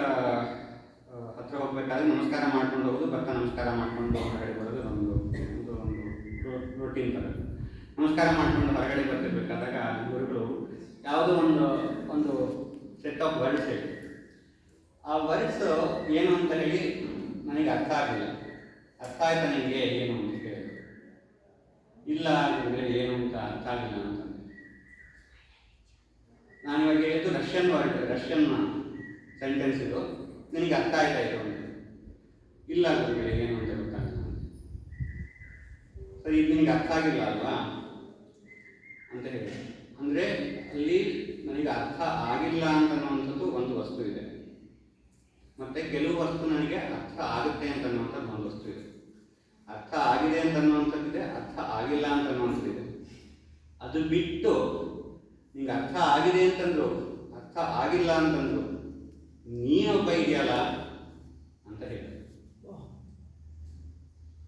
ಹತ್ರ ಹೋಗ್ಬೇಕಾದ್ರೆ ನಮಸ್ಕಾರ ಮಾಡ್ಕೊಂಡು ಹೋಗೋದು, ಬರ್ತಾ ನಮಸ್ಕಾರ ಮಾಡ್ಕೊಂಡು ಹೊರಗಡೆ ಬರೋದು ಒಂದು ರೂಟೀನ್ ಥರ. ನಮಸ್ಕಾರ ಮಾಡ್ಕೊಂಡು ಹೊರಗಡೆ ಬರ್ತಿರ್ಬೇಕಾದಾಗ ಗುರುಗಳು ಯಾವುದೋ ಒಂದು ಸೆಟ್ ಆಫ್ ವರ್ಡ್ಸ್ ಹೇಳಿ, ಆ ವರ್ಡ್ಸ್ ಏನು ಅಂತ ಹೇಳಿ ನನಗೆ ಅರ್ಥ ಆಗಲಿಲ್ಲ. ಅರ್ಥ ಆಯ್ತಾ ನಿಮಗೆ ಏನು ಅಂತ ಕೇಳಿದ್ರು. ಇಲ್ಲ ಅಂದರೆ ಏನು ಅಂತ ಅರ್ಥ ಆಗಿಲ್ಲ ಅಂತಂದೆ. ನಾನು ಇವಾಗ ಹೇಳಿದ್ದು ರಷ್ಯನ್ ಸೆಂಟೆನ್ಸ್ ಇದು, ನಿನಗೆ ಅರ್ಥ ಆಯ್ತಾ ಇದು ಅಂತ. ಇಲ್ಲ ಗುರುಗಳೇ, ಏನು ಅಂತ ಗೊತ್ತಾಗಿಲ್ಲ. ಸರಿ, ಇದು ನಿನಗೆ ಅರ್ಥ ಆಗಿಲ್ಲ ಅಲ್ವಾ ಅಂತ ಹೇಳಿ. ಅಂದರೆ ಅಲ್ಲಿ ನನಗೆ ಅರ್ಥ ಆಗಿಲ್ಲ ಅಂತನ್ನುವಂಥದ್ದು ಒಂದು ವಸ್ತು ಇದೆ, ಮತ್ತು ಕೆಲವು ವಸ್ತು ನನಗೆ ಅರ್ಥ ಆಗುತ್ತೆ ಅಂತನ್ನುವಂಥದ್ದು ಒಂದು ವಸ್ತು ಇದೆ. ಅರ್ಥ ಆಗಿದೆ ಅಂತನ್ನುವಂಥದ್ದಿದೆ, ಅರ್ಥ ಆಗಿಲ್ಲ ಅಂತನ್ನುವಂಥದ್ದಿದೆ. ಅದು ಬಿಟ್ಟು ನಿಂಗೆ ಅರ್ಥ ಆಗಿದೆ ಅಂತಂದ್ರು, ಅರ್ಥ ಆಗಿಲ್ಲ ಅಂತಂದ್ರು, ನೀನೊಬ್ಬ ಇದೆಯಲ್ಲ ಅಂತ ಹೇಳಿ.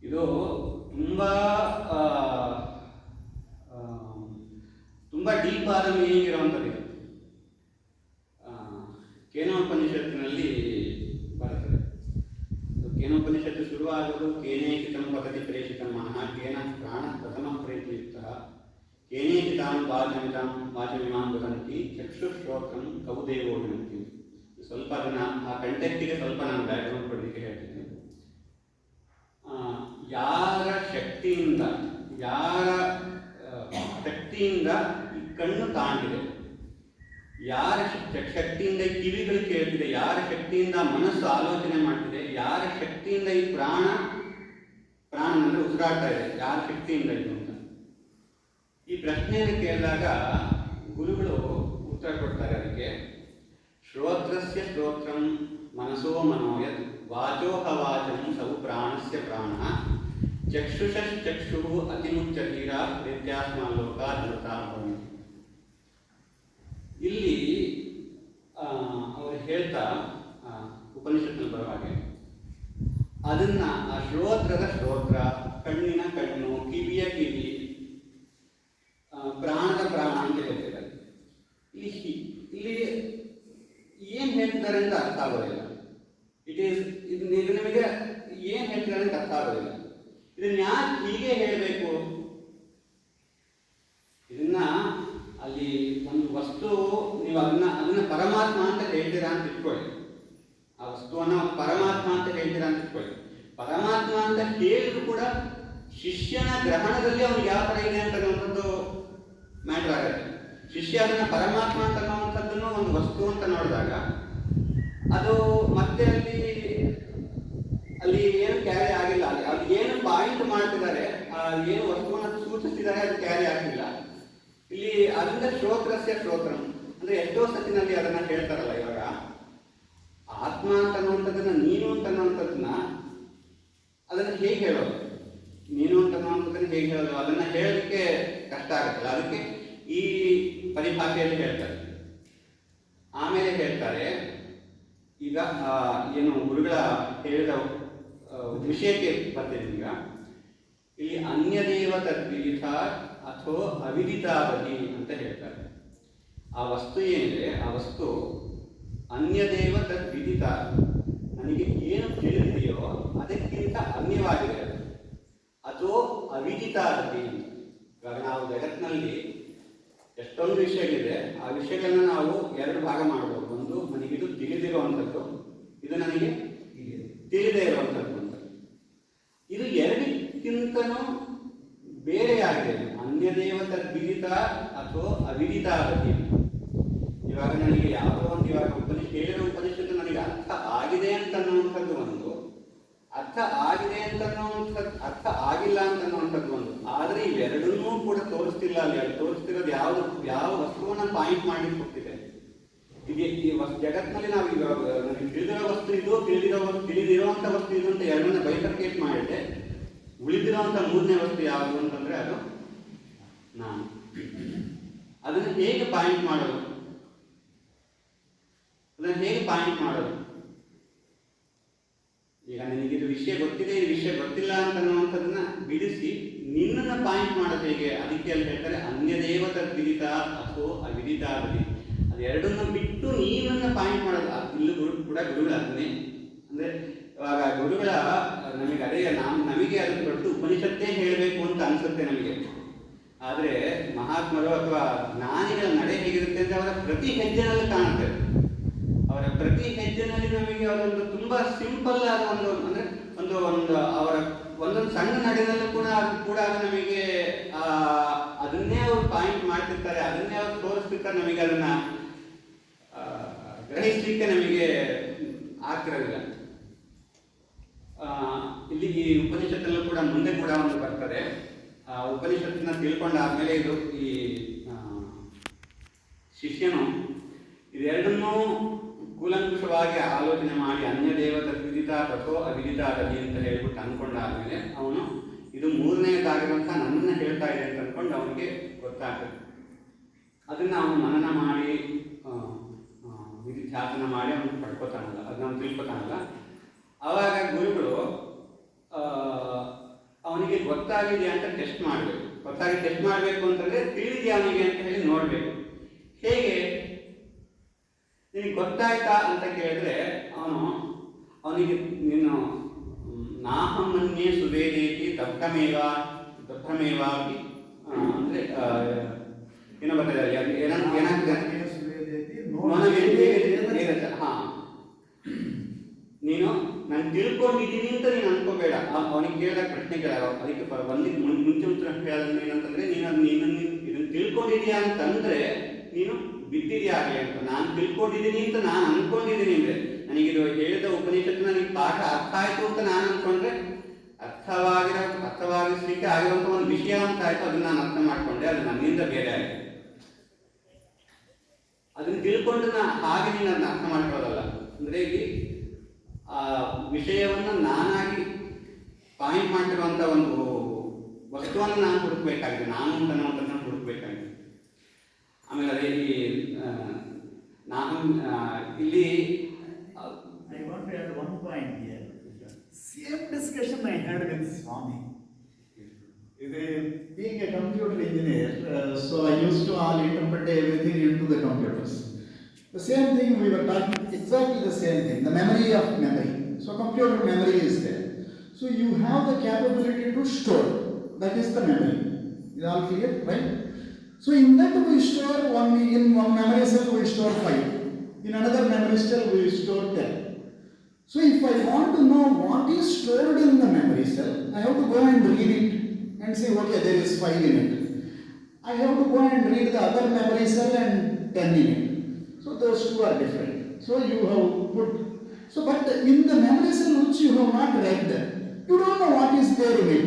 ಇದು ತುಂಬ ಡೀಪ್ ಆದ ಮೀನಿಂಗ್ ಇರುವಂಥದ್ದು. ಕೇನೋಪನಿಷತ್ತಿನಲ್ಲಿ ಬರುತ್ತದೆ. ಕೇನೋಪನಿಷತ್ತು ಶುರುವಾಗುವುದು ಕೇನೇಚಿತಂ ಪತತಿ ಪ್ರೇಷಿತಂ ಮನಃ ಕೇನ ಪ್ರಾಣ ಪ್ರಥಮ ಪ್ರೇಷಿತ ಕೇನೇಚಿತಾಂ ವಾಚಮಿಮಾಂ ವದಂತಿ ಚಕ್ಷುಶ್ರೋತ್ರಂ ಕೌದೇವೋ ವಿನಂತಿ. ಸ್ವಲ್ಪ ಅದನ್ನು ಆ ಕಂಟೆಕ್ಟಿಗೆ ಸ್ವಲ್ಪ ನಾನು ಬ್ಯಾಕ್ಗ್ರೌಂಡ್ ಕೊಡಲಿಕ್ಕೆ ಹೇಳ್ತೀನಿ. ಯಾರ ಶಕ್ತಿಯಿಂದ ಈ ಕಣ್ಣು ಕಾಣ್ತಿದೆ, ಯಾರ ಶಕ್ತಿಯಿಂದ ಈ ಕಿವಿಗಳು ಕೇಳ್ತಿದೆ, ಯಾರ ಶಕ್ತಿಯಿಂದ ಮನಸ್ಸು ಆಲೋಚನೆ ಮಾಡ್ತಿದೆ, ಯಾರ ಶಕ್ತಿಯಿಂದ ಈ ಪ್ರಾಣ ಅಂದರೆ ಉಸಿರಾಡ್ತಾ ಇದೆ, ಯಾರ ಶಕ್ತಿಯಿಂದ ಇದು ಅಂತ ಈ ಪ್ರಶ್ನೆಯನ್ನು ಕೇಳಿದಾಗ ಗುರುಗಳು ಉತ್ತರ ಕೊಡ್ತಾರೆ ಅದಕ್ಕೆ. ಶ್ರೋತ್ರಸ್ಯ ಶ್ರೋತ್ರಂ ಮನಸೋ ಮನೋಯತ್ ವಾಚೋಹ ವಾಚಂ ಸೌ ಪ್ರಾಣಸ್ಯ ಪ್ರಾಣಃ ಚಕ್ಷುಷಶ್ಚಕ್ಷು ಅತಿಮುಚ್ಚತೀರ ಪ್ರೇತ್ಯಾತ್ಮಾಲೋಕ ಧೃತಾ ಭವಂತಿ. ಇಲ್ಲಿ ಅವರು ಹೇಳ್ತಾ ಉಪನಿಷತ್ನಲ್ಲಿ ಬರುವ ಹಾಗೆ ಅದನ್ನ ಆ ಶ್ರೋತ್ರದ ಶ್ರೋತ್ರ, ಕಣ್ಣಿನ ಕಣ್ಣು, ಕಿವಿಯ ಕಿವಿ, ಪ್ರಾಣದ ಪ್ರಾಣ ಅಂತ ಹೇಳ್ತಿದ್ದಾರೆ. ಇಲ್ಲಿ ಏನು ಹೇಳ್ತಿದ್ದಾರೆ ಅಂತ ಅರ್ಥ ಆಗೋದಿಲ್ಲ. ಇದು ನಿಮಗೆ ಏನು ಹೇಳ್ತಿದ್ದಾರೆ ಅಂತ ಅರ್ಥ ಆಗೋದಿಲ್ಲ. ಇದನ್ನ ಯಾಕೆ ಹೀಗೆ ಹೇಳಬೇಕು? ಇದನ್ನ ಅಲ್ಲಿ ಒಂದು ವಸ್ತು ನೀವು ಅದನ್ನ ಪರಮಾತ್ಮ ಅಂತ ಹೇಳ್ತೀರಾ ಅಂತ ಇಟ್ಕೊಳ್ಳಿ. ಆ ವಸ್ತುವನ್ನ ಪರಮಾತ್ಮ ಅಂತ ಹೇಳ್ತೀರಾ ಅಂತ ಇಟ್ಕೊಳ್ಳಿ. ಪರಮಾತ್ಮ ಅಂತ ಹೇಳಿದ್ರು ಕೂಡ ಶಿಷ್ಯನ ಗ್ರಹಣದಲ್ಲಿ ಅವನಿಗೆ ಯಾವ ಥರ ಇದೆ ಅಂತನ್ನುವಂಥದ್ದು ಮ್ಯಾಟರ್ ಆಗುತ್ತೆ. ಶಿಷ್ಯ ಅದನ್ನು ಪರಮಾತ್ಮ ಅಂತ ಅನ್ನುವಂಥದ್ದನ್ನು ಒಂದು ವಸ್ತು ಅಂತ ನೋಡಿದಾಗ ಅದು ಮತ್ತೆ ಅಲ್ಲಿ ಏನು ಕ್ಯಾರಿ ಆಗಿಲ್ಲ, ಅಲ್ಲಿ ಏನು ಪಾಯಿಂಟ್ ಮಾಡ್ತಿದ್ದಾರೆ, ಏನು ವಸ್ತುವನ್ನು ಸೂಚಿಸ್ತಿದ್ದಾರೆ ಅದು ಕ್ಯಾರಿ ಆಗಿಲ್ಲ. ಇಲ್ಲಿ ಅದರಿಂದ ಶ್ರೋತ್ರಸ್ಯ ಶ್ರೋತ್ರಂ ಅಂದ್ರೆ ಎಷ್ಟೋ ಸತಿನಲ್ಲಿ ಅದನ್ನ ಹೇಳ್ತಾರಲ್ಲ, ಇವಾಗ ಆತ್ಮ ಅಂತ ಅನ್ನುವಂಥದ್ದನ್ನ ನೀನು ಅಂತ ಅನ್ನುವಂಥದ್ದನ್ನ ಅದನ್ನ ಹೇಗೆ ಹೇಳೋದು, ನೀನು ಅಂತ ಅನ್ನುವಂಥದ್ದನ್ನ ಹೇಗೆ ಹೇಳೋದು, ಅದನ್ನ ಹೇಳಲಿಕ್ಕೆ ಕಷ್ಟ ಆಗುತ್ತಲ್ಲ, ಅದಕ್ಕೆ ಈ ಪರಿಭಾಷೆಯಲ್ಲಿ ಹೇಳ್ತಾರೆ. ಆಮೇಲೆ ಹೇಳ್ತಾರೆ, ಈಗ ಏನು ಗುರುಗಳ ಹೇಳಿದ ವಿಷಯಕ್ಕೆ ಬರ್ತೀನಿ. ಈಗ ಇಲ್ಲಿ ಅನ್ಯದೇವ ತದ್ವಿದಿತ ಅಥೋ ಅವಿದಿತಾವಧಿ ಅಂತ ಹೇಳ್ತಾರೆ. ಆ ವಸ್ತು ಏನಿದೆ, ಆ ವಸ್ತು ಅನ್ಯದೇವ ತದ್ವಿದಿತ, ನನಗೆ ಏನು ತಿಳಿದಿದೆಯೋ ಅದಕ್ಕಿಂತ ಅನ್ಯವಾಗಿದೆ, ಅಥವಾ ಅವಿದಿತಾವಧಿ. ಇವಾಗ ನಾವು ಜಗತ್ತಿನಲ್ಲಿ ಎಷ್ಟೊಂದು ವಿಷಯಗಳಿದೆ, ಆ ವಿಷಯಗಳನ್ನ ನಾವು ಎರಡು ಭಾಗ ಮಾಡಬಹುದು. ಒಂದು ನನಗಿದು ತಿಳಿದಿರುವಂಥದ್ದು, ಇದು ನನಗೆ ತಿಳಿದೇ ಇರುವಂಥದ್ದು ಅಂತ. ಇದು ಎರಡಕ್ಕಿಂತನೂ ಬೇರೆಯಾಗಿದೆ, ಅನ್ಯದೇವ ತದ್ವಿದಿತ ಅಥವಾ ಅವಿದಿತಾವಧಿ. ಇವಾಗ ನನಗೆ ಯಾವುದೋ ಒಂದು ಇವಾಗ ಹೇಳಿರೋ ಉಪನಿಷತ್ತು ನನಗೆ ಅರ್ಥ ಆಗಿದೆ ಅಂತ ಅನ್ನುವಂಥದ್ದು ಒಂದು, ಅರ್ಥ ಆಗಿದೆ ಅಂತ ಅರ್ಥ ಆಗಿಲ್ಲ ಅಂತ ಅನ್ನುವಂಥದ್ದು ಒಂದು. ಆದರೆ ಇವೆರಡನ್ನೂ ಕೂಡ ತೋರಿಸ್ತಿಲ್ಲ. ಅಲ್ಲಿ ತೋರಿಸ್ತಿರೋದು ಯಾವ ವಸ್ತುವನ್ನ ಪಾಯಿಂಟ್ ಮಾಡಿ ಕೊಡ್ತಿದೆ. ಈ ಜಗತ್ತಿನಲ್ಲಿ ನಾವು ಈಗ ನನಗೆ ತಿಳಿದಿರೋ ವಸ್ತು ಇದು, ತಿಳಿದಿರುವಂಥ ವಸ್ತು ಇದು ಅಂತ ಎರಡನ್ನ ಬೈಫರ್ಕೇಟ್ ಮಾಡಿದೆ. ಉಳಿದಿರುವಂಥ ಮೂರನೇ ವಸ್ತು ಯಾವುದು ಅಂತಂದ್ರೆ ಅದು ನಾನು. ಅದನ್ನು ಹೇಗೆ ಪಾಯಿಂಟ್ ಮಾಡೋದು, ಅದನ್ನು ಹೇಗೆ ಪಾಯಿಂಟ್ ಮಾಡೋದು? ಈಗ ನನಗಿದು ವಿಷಯ ಗೊತ್ತಿದೆ, ಈ ವಿಷಯ ಗೊತ್ತಿಲ್ಲ ಅಂತ ಅನ್ನುವಂಥದ್ದನ್ನ ಬಿಡಿಸಿ ನಿನ್ನನ್ನು ಪಾಯಿಂಟ್ ಮಾಡೋದು ಹೇಗೆ? ಅದಕ್ಕೆ ಅಲ್ಲಿ ಹೇಳ್ತಾರೆ ಅನ್ಯದೇವ ತದ್ವಿದಿತ ಅಥವಾ ಅವಿದಿತಾವಧಿ. ಅದೆರಡನ್ನು ಬಿಟ್ಟು ನೀನನ್ನ ಪಾಯಿಂಟ್ ಮಾಡೋದು. ಇಲ್ಲೂ ಕೂಡ ಗುರುಗಳ ಅದನ್ನೇ ಅಂದ್ರೆ, ಇವಾಗ ಗುರುಗಳ ನಮಗೆ ಅದೇ ನಮಗೆ ಅದನ್ನು ಬಿಟ್ಟು ಉಪನಿಷತ್ತೇ ಹೇಳಬೇಕು ಅಂತ ಅನ್ಸುತ್ತೆ ನಮಗೆ. ಆದರೆ ಮಹಾತ್ಮರು ಅಥವಾ ಜ್ಞಾನಿಗಳ ನಡೆ ಹೇಗಿರುತ್ತೆ ಅಂದ್ರೆ ಅವರ ಪ್ರತಿ ಹೆಜ್ಜೆನಲ್ಲಿ ಕಾಣುತ್ತೆ. ಅವರ ಪ್ರತಿ ಹೆಜ್ಜೆನಲ್ಲಿ ನಮಗೆ ಅವರೊಂದು ತುಂಬಾ ಸಿಂಪಲ್ ಆದ ಒಂದು ಅವರ ಒಂದೊಂದು ಸಣ್ಣ ನಡೆನಲ್ಲೂ ಕೂಡ ನಮಗೆ ಅದನ್ನೇ ಅವರು ಪಾಯಿಂಟ್ ಮಾಡ್ತಿರ್ತಾರೆ, ಅದನ್ನೇ ಅವರು ತೋರಿಸ್ತಿರ್ತಾರೆ. ನಮಗೆ ಅದನ್ನ ಗ್ರಹಿಸಲಿಕ್ಕೆ ನಮಗೆ ಆಗ್ತಿರೋದಿಲ್ಲ. ಇಲ್ಲಿ ಈ ಉಪನಿಷತ್ತಲ್ಲೂ ಕೂಡ ಮುಂದೆ ಕೂಡ ಒಂದು ಬರ್ತದೆ. ಉಪನಿಷತ್ತಿನ ತಿಳ್ಕೊಂಡಾದ್ಮೇಲೆ ಇದು ಈ ಶಿಷ್ಯನು ಇದೆರಡನ್ನೂ ಕೂಲಂಕುಷವಾಗಿ ಆಲೋಚನೆ ಮಾಡಿ ಅನ್ಯದೇವ ತದ್ವಿದಿತ ತಥೋ ಅವಿದಿತಾವಧಿ ಅಂತ ಹೇಳ್ಬಿಟ್ಟು ಅಂದ್ಕೊಂಡಾದ್ಮೇಲೆ ಅವನು ಇದು ಮೂರನೇದಾಗಿರುವಂಥ ನನ್ನನ್ನು ಹೇಳ್ತಾ ಇದೆ ಅಂತ ಅಂದ್ಕೊಂಡು ಅವನಿಗೆ ಗೊತ್ತಾಗ್ತದೆ. ಅದನ್ನು ಅವನು ಮನನ ಮಾಡಿ ವಿಧಿಧ್ಯಾಸನ ಮಾಡಿ ಅವನು ಪಡ್ಕೋತಾನಲ್ಲ, ಅದನ್ನ ತಿಳ್ಕೊತಾನಲ್ಲ. ಆವಾಗ ಗುರುಗಳು ಅವನಿಗೆ ಗೊತ್ತಾಗಿದೆ ಅಂತ ಟೆಸ್ಟ್ ಮಾಡಬೇಕು. ಟೆಸ್ಟ್ ಮಾಡಬೇಕು ಅಂತಂದ್ರೆ ತಿಳಿದಿದೆಯಾ ಅವನಿಗೆ ಅಂತ ಹೇಳಿ ನೋಡಬೇಕು. ಹೇಗೆ ನಿನಗೆ ಗೊತ್ತಾಯ್ತಾ ಅಂತ ಕೇಳಿದ್ರೆ ಅವನಿಗೆ ನೀನು ನಾಹಮನ್ಯೇ ಸುವೇದೇತಿ ದಬ್ಧಮೇವಾಪಿ ಅಂದ್ರೆ ಏನೋ ಬರ್ತದೆ, ನೀನು ನಾನು ತಿಳ್ಕೊಂಡಿದ್ದೀನಿ ಅಂತ ನೀನು ಅನ್ಕೋಬೇಡ. ಅವನಿಗೆ ಕೇಳಿದಾಗ ಪ್ರಶ್ನೆ ಕೇಳಾಗ ಅದಕ್ಕೆ ಮುಂಚೆ ಉತ್ತರ ಹೇಳೋದು ಏನಂತಂದ್ರೆ, ನೀನು ಇದನ್ನು ತಿಳ್ಕೊಂಡಿದ್ಯಾ ಅಂತಂದ್ರೆ ನೀನು ಬಿದ್ದಿದೆಯಾ ಆಗಲಿ ಅಂತ. ನಾನು ತಿಳ್ಕೊಂಡಿದ್ದೀನಿ ಅಂತ ನಾನು ಅನ್ಕೊಂಡಿದ್ದೀನಿ ಅಂದ್ರೆ, ನನಗಿದು ಹೇಳಿದ ಉಪನಿಷತ್ತು ನನಗೆ ಪಾಠ ಅರ್ಥ ಆಯ್ತು ಅಂತ ನಾನು ಅನ್ಕೊಂಡ್ರೆ ಅರ್ಥವಾಗಿಸ್ಲಿಕ್ಕೆ ಆಗಿರುವಂಥ ಒಂದು ವಿಷಯ ಅಂತ ಆಯ್ತು, ಅದನ್ನ ನಾನು ಅರ್ಥ ಮಾಡ್ಕೊಂಡೆ, ಅದು ನನ್ನಿಂದ ಬೇರೆ ಆಗಿದೆ. ಅದನ್ನ ತಿಳ್ಕೊಂಡು ಹಾಗೆ ನೀನು ಅದನ್ನ ಅರ್ಥ ಮಾಡ್ಕೊಳ್ಳೋದಲ್ಲ. ಅಂದ್ರೆ ಇಲ್ಲಿ ಆ ವಿಷಯವನ್ನು ನಾನಾಗಿ ಪಾಯಿಂಟ್ ಮಾಡಿರುವಂಥ ಒಂದು ವಸ್ತುವನ್ನು ನಾನು ಹುಡುಕ್ಬೇಕಾಗಿದೆ, ನಾನು ಅಂತ ಅನ್ನೋದನ್ನು ಹುಡುಕ್ಬೇಕಾಗಿದೆ. ಆಮೇಲೆ ಅದೇ ಇಲ್ಲಿ I want to add one point here. Same discussion I had with Swami. Being a computer engineer, so I used to all interpret everything into the computers. The same thing we were talking, exactly the same thing, the memory of memory. So computer memory is there. So you have the capability to store. That is the memory. Is all clear, right? So in that we store in one memory cell we store 5. In another memory cell we store 10. So if I want to know what is stored in the memory cell, I have to go and read it and say, okay, there is 5 in it. I have to go and read the other memory cell and 10 in it. So those two are different. So you have put, so but in the memory cell which you have not read, you don't know what is there in it.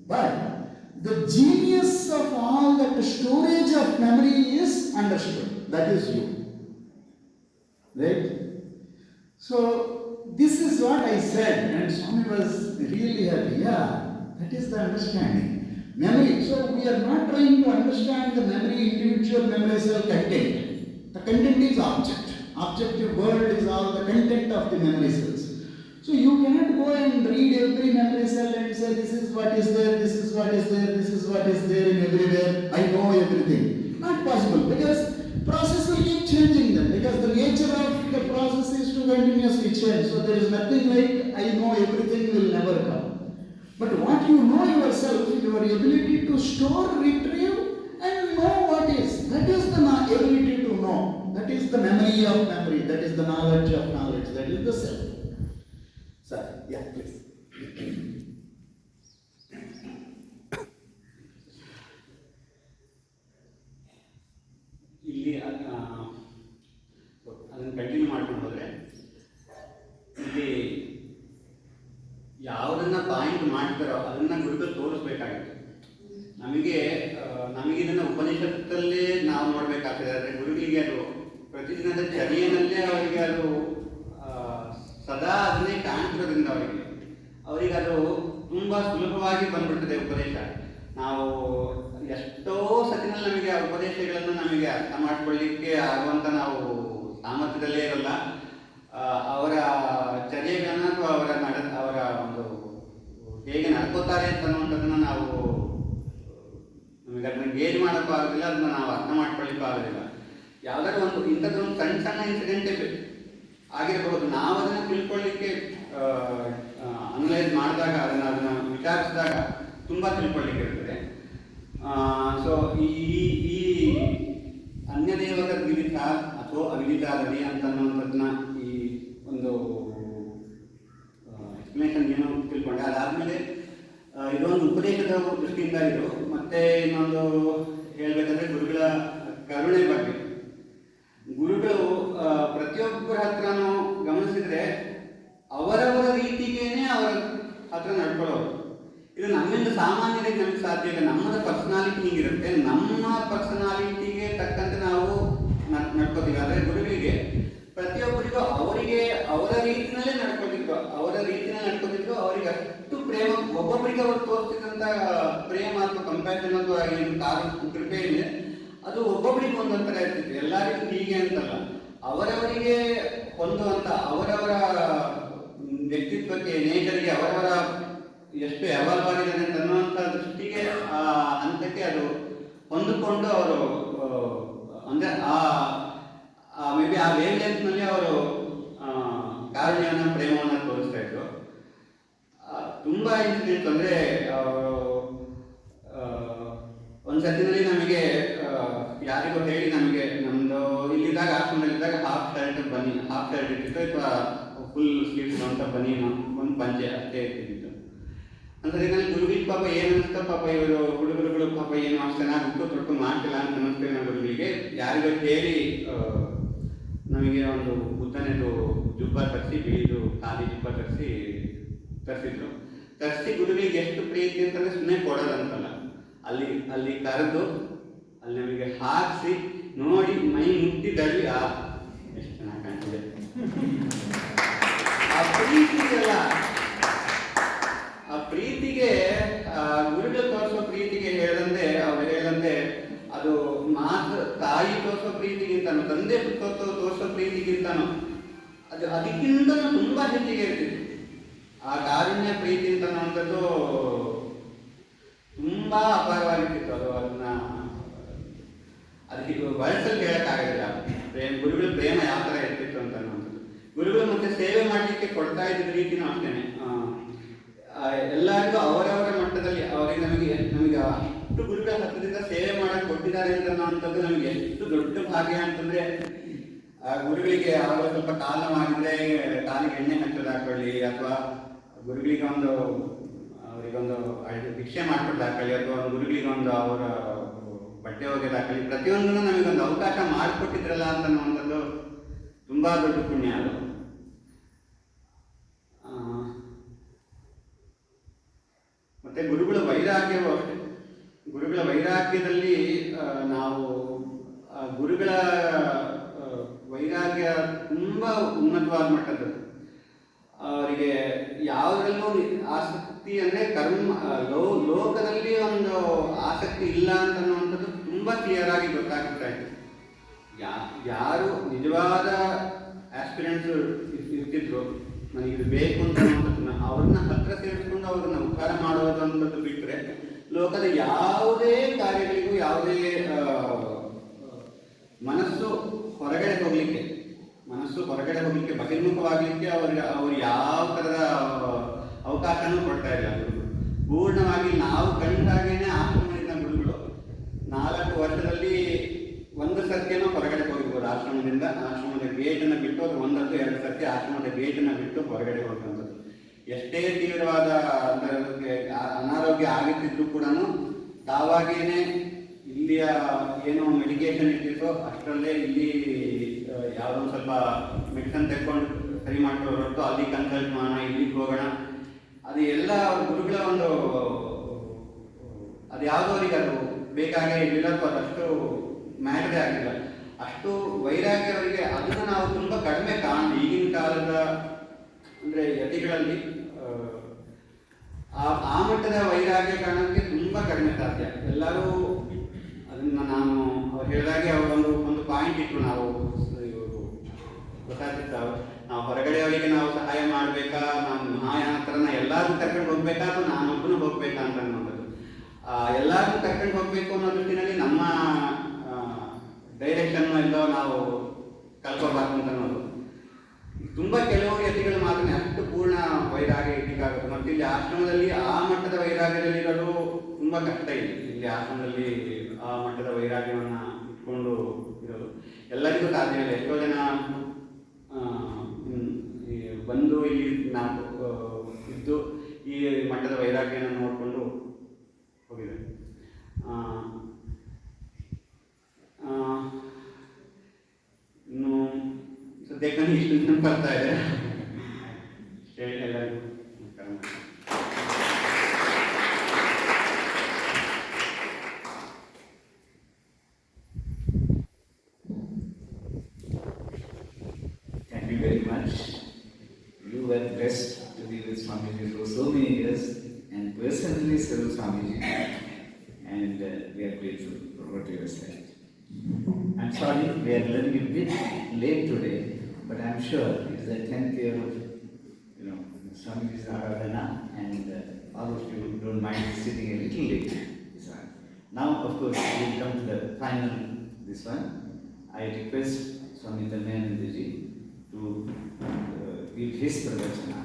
But the genius of all that storage of memory is understood. That is you. Right? So this is what I said, and Swami was really happy. Yeah, that is the understanding. Memory. So we are not trying to understand the memory, individual memory cell content. The content is object. Objective world is all the content of the memory cells. So you cannot go and read every memory cell and say this is what is there, this is what is there, this is what is there in everywhere. I know everything. Not possible, because process will keep changing them, because the nature of the process is to continuously change. So there is nothing like I know everything will never come. But what you know yourself, your ability to store, retrieve and know what is, that is the ability to know. That is the memory of memory. That is the knowledge of knowledge. That is the self. Sir, yeah, please. ಇಲ್ಲಿ ಅದನ್ನು continue ಮಾಡ್ಕೊಂಡು ಹೋದರೆ, ಇಲ್ಲಿ ಯಾವುದನ್ನ point ಮಾಡ್ತಾರೋ ಅದನ್ನ ಗುರುಗಳು ತೋರಿಸ್ಬೇಕಾಗುತ್ತೆ. ನಮಗೆ ಇದನ್ನು ಉಪನಿಷತ್ತಲ್ಲೇ ನಾವು ನೋಡಬೇಕಾಗ್ತದೆ. ಆದರೆ ಗುರುಗಳಿಗೆ ಅದು ಪ್ರತಿದಿನದ ಚರ್ಯೆಯಲ್ಲೇ ಅವರಿಗೆ ಅದು ಸದಾ ಅದನ್ನೇ ಕಾಣ್ತಿರೋದ್ರಿಂದ ಅವರಿಗೆ ಅದು ತುಂಬ ಸುಲಭವಾಗಿ ಬಂದ್ಬಿಡ್ತದೆ ಉಪದೇಶ. ನಾವು ಎಷ್ಟೋ ಸತಿನಲ್ಲಿ ನಮಗೆ ಆ ಉಪದೇಶಗಳನ್ನು ನಮಗೆ ಅರ್ಥ ಮಾಡ್ಕೊಳ್ಳಿಕ್ಕೆ ಆಗುವಂಥ ನಾವು ಸಾಮರ್ಥ್ಯದಲ್ಲೇ ಇರಲ್ಲ. ಅವರ ಚರ್ಯೆಗಳನ್ನು ಅಥವಾ ಅವರ ಒಂದು ಹೇಗೆ ನಡ್ಕೋತಾರೆ ಅಂತನ್ನುವಂಥದ್ದನ್ನು ನಾವು ನಮಗೆ ಅದನ್ನು ಗೇಜ್ ಮಾಡೋಕ್ಕೂ ಆಗೋದಿಲ್ಲ, ಅದನ್ನು ನಾವು ಅರ್ಥ ಮಾಡ್ಕೊಳ್ಳಿಕ್ಕೂ ಆಗೋದಿಲ್ಲ. ಯಾವುದಾದ್ರು ಒಂದು ಇಂಥದ್ದೊಂದು ಸಣ್ಣ ಸಣ್ಣ ಇನ್ಸಿಡೆಂಟೇ ಆಗಿರಬಹುದು, ನಾವು ಅದನ್ನು ತಿಳ್ಕೊಳ್ಳಿಕ್ಕೆ ಅನಲೈಸ್ ಮಾಡಿದಾಗ, ಅದನ್ನು ವಿಚಾರಿಸಿದಾಗ ತುಂಬ ತಿಳ್ಕೊಳ್ಳಿಕ್ಕೆ ಇರ್ತದೆ. ಸೊ ಈ ಅನ್ಯದೇವರ ವಿವಿಧ ಅಥವಾ ಅವಿದಿತಾದನಿ ಅಂತನ್ನುವಂಥದ್ದನ್ನ ಈ ಒಂದು ಎಕ್ಸ್ಪ್ಲನೇಷನ್ ಏನೋ ತಿಳ್ಕೊಂಡೆ. ಅದಾದಮೇಲೆ ಇದೊಂದು ಉಪದೇಶದ ದೃಷ್ಟಿಯಿಂದ ಇದು. ಮತ್ತೆ ಇನ್ನೊಂದು ಹೇಳ್ಬೇಕಂದ್ರೆ ಗುರುಗಳ ಕರುಣೆ ಬಗ್ಗೆ. ಗುರುಗಳು ಪ್ರತಿಯೊಬ್ಬರ ಹತ್ರನೂ ಗಮನಿಸಿದ್ರೆ ಅವರವರ ರೀತಿಗೇನೆ ಅವರ ಹತ್ರ ನಡ್ಕೊಳ್ಳೋರು. ಇದು ನಮ್ಮಿಂದ ಸಾಮಾನ್ಯರಿಗೆ ನಮ್ಗೆ ಸಾಧ್ಯ ಇಲ್ಲ. ನಮ್ಮದ ಪರ್ಸನಾಲಿಟಿ ಹೀಗಿರುತ್ತೆ, ನಮ್ಮ ಪರ್ಸನಾಲಿಟಿಗೆ ತಕ್ಕಂತೆ ನಾವು ನಡ್ಕೋತೀವಿ. ಆದರೆ ಗುರುಗಳಿಗೆ ಪ್ರತಿಯೊಬ್ಬರಿಗೂ ಅವರಿಗೆ ಅವರ ರೀತಿಯಲ್ಲೇ ನಡ್ಕೊತಿದ್ರು. ಅವರಿಗೆ ಅಷ್ಟು ಪ್ರೇಮ, ಒಬ್ಬೊಬ್ಬರಿಗೆ ಅವರು ತೋರಿಸ್ತಿದ್ದಂಥ ಪ್ರೇಮ ಅಥವಾ ಕಂಪ್ಯಾಷನ್ ಅಥವಾ ಏನು ಕೃಪೆ ಇದೆ, ಅದು ಒಬ್ಬೊಬ್ಬರಿಗೆ ಒಂದೊಂಥರ ಇರ್ತಿತ್ತು. ಎಲ್ಲರಿಗೂ ಹೀಗೆ ಅಂತಲ್ಲ, ಅವರವರಿಗೆ ಹೊಂದುವಂಥ ಅವರವರ ವ್ಯಕ್ತಿತ್ವಕ್ಕೆ, ನೇಚರ್ಗೆ ಅವರವರ ಎಷ್ಟು ಎವಾಲ್ವ್ ಆಗಿದ್ದಾನೆ ಅನ್ನುವಂಥ ದೃಷ್ಟಿಗೆ ಆ ಹಂತಕ್ಕೆ ಅದು ಹೊಂದಿಕೊಂಡು ಅವರು ಅಂದರೆ ಮೇ ಬಿ ಆ ವೇವ್ ಲೆಂತ್ನಲ್ಲಿ ಅವರು ಕಾರುಣ್ಯವನ್ನು, ಪ್ರೇಮವನ್ನು ತೋರಿಸ್ತಾ ಇದ್ರು. ತುಂಬ ಇನ್ಸಿಡೆಂಟ್ಸ್ ಅಂದರೆ ಅವರು ಒಂದು ಸತಿನಲ್ಲಿ ನಮಗೆ ಯಾರಿಗೋ ಹೇಳಿ, ನಮಗೆ ನಮ್ಮದು ಇಲ್ಲಿದ್ದಾಗ ಆಶ್ರಮದಲ್ಲಿದ್ದಾಗ ಹಾಫ್ ಶರ್ಟ್ ಇರ್ತಿತ್ತು ಅಥವಾ ಫುಲ್ ಸ್ಲೀವ್ಸ್ ಅಂತ ಬನ್ನಿ, ಒಂದು ಪಂಚೆ ಅಷ್ಟೇ ಇರ್ತಿತ್ತು. ಅಂದರೆ ನಾನು ಗುರುಗಳಿಗೆ ಪಾಪ ಏನು ಅನಿಸ್ತಾ, ಪಾಪ ಇವರು ಹುಡುಗರುಗಳು ಪಾಪ ಏನು ಅಷ್ಟು ಚೆನ್ನಾಗಿ ತೊಟ್ಟು ಮಾಡ್ತಿಲ್ಲ ಅಂತ ಅನ್ನಿಸ್ತೇವೆ ನಾವು ಗುರುಗಳಿಗೆ. ಯಾರಿಗೋ ಹೇಳಿ ನಮಗೆ ಒಂದು ಬುದ್ಧನೇದು ಜುಬ್ಬ ತರಿಸಿ, ಬಿಳಿದು ಖಾಲಿ ಜುಬ್ಬ ತರಿಸಿ ಗುರುಗಳಿಗೆ ಎಷ್ಟು ಪ್ರೀತಿ ಅಂತಂದರೆ ಸುಮ್ಮನೆ ಕೊಡೋದಂತಲ್ಲ, ಅಲ್ಲಿ ಕರೆದು ಅಲ್ಲಿ ನಮಗೆ ಹಾಕಿಸಿ ನೋಡಿ ಮೈ ಮುಟ್ಟಿದಲ್ಲಿ ಎಷ್ಟು ಚೆನ್ನಾಗಿ ಕಾಣ್ತಿದೆ ಆ ಪ್ರೀತಿಗೆಲ್ಲ. ಆ ಪ್ರೀತಿಗೆ ಗುರುಗಳು ತೋರಿಸೋ ಪ್ರೀತಿಗೆ ಹೇಳಂತೆ ಅದು ಮಾತ್ರ ತಾಯಿ ತೋರಿಸೋ ಪ್ರೀತಿಗಿಂತನೂ, ತಂದೆ ತೋರಿಸೋ ಪ್ರೀತಿಗಿಂತನೂ ಅದಕ್ಕಿಂತ ತುಂಬ ಹೆಚ್ಚಿಗೆ ಇರ್ತಿತ್ತು. ಆ ಕಾರುಣ್ಯ ಪ್ರೀತಿ ಅಂತನ್ನುವಂಥದ್ದು ತುಂಬ ಅಪಾರವಾಗಿರ್ತಿತ್ತು. ಅದಕ್ಕೆ ಬಳಸಲು ಹೇಳೋಕ್ಕಾಗೋದಿಲ್ಲ. ಗುರುಗಳ ಪ್ರೇಮ ಯಾವ ಥರ ಇರ್ತಿತ್ತು ಅಂತನ್ನುವಂಥದ್ದು. ಗುರುಗಳು ಮತ್ತೆ ಸೇವೆ ಮಾಡಲಿಕ್ಕೆ ಕೊಡ್ತಾ ಇದ್ದ ರೀತಿನೂ ಅಷ್ಟೇನೆ. ಎಲ್ಲರಿಗೂ ಅವರವರ ಮಟ್ಟದಲ್ಲಿ ಅವರಿಗೆ ನಮಗೆ ಅಷ್ಟು ಗುರುಗಳ ಹತ್ತಿರದಿಂದ ಸೇವೆ ಮಾಡಕ್ಕೆ ಕೊಟ್ಟಿದ್ದಾರೆ ಅಂತನ್ನುವಂಥದ್ದು ನಮಗೆ ಎಷ್ಟು ದೊಡ್ಡ ಭಾಗ್ಯ ಅಂತಂದರೆ ಆ ಗುರುಗಳಿಗೆ ಯಾವಾಗ ಸ್ವಲ್ಪ ಕಾಲ ಮಾಡಿದ್ರೆ ಕಾಲಿಗೆ ಎಣ್ಣೆ ಹಚ್ಚೋದು ಹಾಕೊಳ್ಳಿ, ಅಥವಾ ಗುರುಗಳಿಗೆ ಒಂದು ಅವರಿಗೊಂದು ಭಿಕ್ಷೆ ಮಾಡ್ಕೊಟ್ಟು ಹಾಕೊಳ್ಳಿ, ಅಥವಾ ಒಂದು ಗುರುಗಳಿಗೆ ಒಂದು ಅವರ ಬಟ್ಟೆ ಒಗೆದು ಹಾಕೊಳ್ಳಿ, ಪ್ರತಿಯೊಂದನ್ನು ನಮಗೊಂದು ಅವಕಾಶ ಮಾಡಿಕೊಟ್ಟಿದ್ರಲ್ಲ ಅಂತ ಅನ್ನುವಂಥದ್ದು ತುಂಬಾ ದೊಡ್ಡ ಪುಣ್ಯ ಅದು. ಮತ್ತೆ ಗುರುಗಳ ವೈರಾಗ್ಯವೂ ಅಷ್ಟೇ. ಗುರುಗಳ ವೈರಾಗ್ಯದಲ್ಲಿ ನಾವು ಗುರುಗಳ ವೈರಾಗ್ಯ ತುಂಬಾ ಉನ್ನತವಾದ ಮಟ್ಟದ್ದು. ಅವರಿಗೆ ಯಾವುದರಲ್ಲೂ ಆಸಕ್ತಿ ಅಂದರೆ ಕರ್ಮ ಲೋಕದಲ್ಲಿ ಒಂದು ಆಸಕ್ತಿ ಇಲ್ಲ ಅಂತನ್ನುವಂಥದ್ದು ತುಂಬ ಕ್ಲಿಯರ್ ಆಗಿ ಗೊತ್ತಾಗ್ತಾ ಇದೆ. ಯಾರು ನಿಜವಾದ ಆಸ್ಪಿರೆಂಟ್ಸ್ ಇರ್ತಿದ್ರು, ನನಗಿದು ಬೇಕು ಅಂತ ಅವ್ರನ್ನ ಹತ್ರ ಸೇರಿಸ್ಕೊಂಡು ಅವ್ರನ್ನ ಉದ್ಧಾರ ಮಾಡೋದು ಅಂತದ್ದು ಬಿಟ್ಟರೆ ಲೋಕದ ಯಾವುದೇ ಕಾರ್ಯಗಳಿಗೂ ಯಾವುದೇ ಮನಸ್ಸು ಹೊರಗಡೆ ಹೋಗ್ಲಿಕ್ಕೆ ಬಹಿರ್ಮುಖವಾಗಲಿಕ್ಕೆ ಅವ್ರು ಯಾವ ಥರದ ಅವಕಾಶನೂ ಕೊಡ್ತಾ ಇಲ್ಲ. ಪೂರ್ಣವಾಗಿ ನಾವು ಕಂಡಾಗೇನೆ ಆಶ್ರಮದಿಂದ ಗುರುಗಳು 4 ವರ್ಷದಲ್ಲಿ 1 ಸರ್ತಿನೂ ಹೊರಗಡೆ ಹೋಗಿರ್ಬೋದು. ಆಶ್ರಮದ ಗೇಟನ್ನು ಬಿಟ್ಟು, ಅದು 1-2 ಸರ್ತಿ ಆಶ್ರಮದ ಗೇಟನ್ನು ಬಿಟ್ಟು ಹೊರಗಡೆ ಹೋಗುವಂಥದ್ದು. ಎಷ್ಟೇ ತೀವ್ರವಾದ ಅನಾರೋಗ್ಯ ಆಗುತ್ತಿದ್ರು ಕೂಡ ತಾವಾಗೇನೆ ಇಲ್ಲಿಯ ಏನೋ ಮೆಡಿಕೇಶನ್ ಇಟ್ಟಿರ್ತೋ ಅಷ್ಟರಲ್ಲೇ ಇಲ್ಲಿ ಯಾವುದೋ ಸ್ವಲ್ಪ ಮೆಡಿಸನ್ ತೆಕ್ಕೊಂಡು ಸರಿ ಮಾಡ್ಕೊಳ್ಳೋ ಹೊರತು ಅಲ್ಲಿ ಕನ್ಸಲ್ಟ್ ಮಾಡೋಣ, ಇಲ್ಲಿಗೆ ಹೋಗೋಣ, ಅದು ಎಲ್ಲ ಗುರುಗಳ ಒಂದು ಅದು ಯಾವುದೋರಿಗೆ ಅದು ಬೇಕಾಗೇ ಇರಲಿಲ್ಲ, ಅಥವಾ ಅದಷ್ಟು ಮ್ಯಾಟರೇ ಆಗಿಲ್ಲ. ಅಷ್ಟು ವೈರಾಗ್ಯ ಅವರಿಗೆ, ಅದನ್ನು ನಾವು ತುಂಬ ಕಡಿಮೆ ಕಾಣ್ತೀವಿ ಈಗಿನ ಕಾಲದ ಅಂದರೆ ಯತಿಗಳಲ್ಲಿ. ಆ ಮಟ್ಟದ ವೈರಾಗ್ಯ ಕಾಣೋಕ್ಕೆ ತುಂಬ ಕಡಿಮೆ ಸಾಧ್ಯ. ಎಲ್ಲರೂ ಅದನ್ನು ನಾನು ಅವ್ರು ಹೇಳಿದಾಗೆ ಒಂದು ಪಾಯಿಂಟ್ ಇಟ್ಟು ನಾವು ಗೊತ್ತಾಗ್ತಿರ್ತಾವೆ, ನಾವು ಹೊರಗಡೆಯವರಿಗೆ ನಾವು ಸಹಾಯ ಮಾಡಬೇಕಾ, ನಾವು ಮಹಾಯಾನ ಹತ್ರನ ಎಲ್ಲರೂ ಕರ್ಕೊಂಡು ಹೋಗ್ಬೇಕಾ, ಅಥವಾ ನಾನೊಬ್ಬನು ಹೋಗ್ಬೇಕಾ ಅಂತ ಅನ್ನೋದು. ಎಲ್ಲರೂ ಕರ್ಕೊಂಡು ಹೋಗ್ಬೇಕು ಅನ್ನೋ ದೃಷ್ಟಿನಲ್ಲಿ ನಮ್ಮ ಡೈರೆಕ್ಷನ್ ಎಲ್ಲೋ ನಾವು ಕಲ್ಕೋಬಾರ್ದು ಅಂತ ಅನ್ನೋದು. ತುಂಬ ಕೆಲವರು ಯತಿಗಳು ಮಾತ್ರ ಅಷ್ಟು ಪೂರ್ಣ ವೈರಾಗ್ಯ ಇರಲಿಕ್ಕಾಗುತ್ತೆ. ಮತ್ತು ಇಲ್ಲಿ ಆಶ್ರಮದಲ್ಲಿ ಆ ಮಟ್ಟದ ವೈರಾಗ್ಯದಲ್ಲಿರೋದು ತುಂಬ ಕಷ್ಟ ಇದೆ. ಇಲ್ಲಿ ಆಶ್ರಮದಲ್ಲಿ ಆ ಮಟ್ಟದ ವೈರಾಗ್ಯವನ್ನು ಇಟ್ಕೊಂಡು ಇರೋದು ಎಲ್ಲರಿಗೂ ಸಾಧ್ಯ ಇಲ್ಲ. ಎಷ್ಟೋ ಜನ ಬಂದು ಇಲ್ಲಿ ನಾವು ಇದ್ದು ಈ ಮಟ್ಟದ ವೈರಾಗ್ಯನ ನೋಡಿಕೊಂಡು ಹೋಗಿದೆ. ಇನ್ನು ಸದ್ಯಕ್ಕೆ ಇಷ್ಟು ನೆನಪಾಗ್ತಾ ಇದೆ. ಎಲ್ಲರಿಗೂ Thank you very much. You were blessed to be with Swamiji for so many years and personally serve Swamiji, and we are grateful for what you have said. I'm sorry we are learning a bit late today, but I'm sure it is the 10th year of Swamiji's Aradhana, and all of you don't mind sitting a little late. Now, of course, we will come to the final, this one. I request Swami Tanmayanandaji to give his pravachana.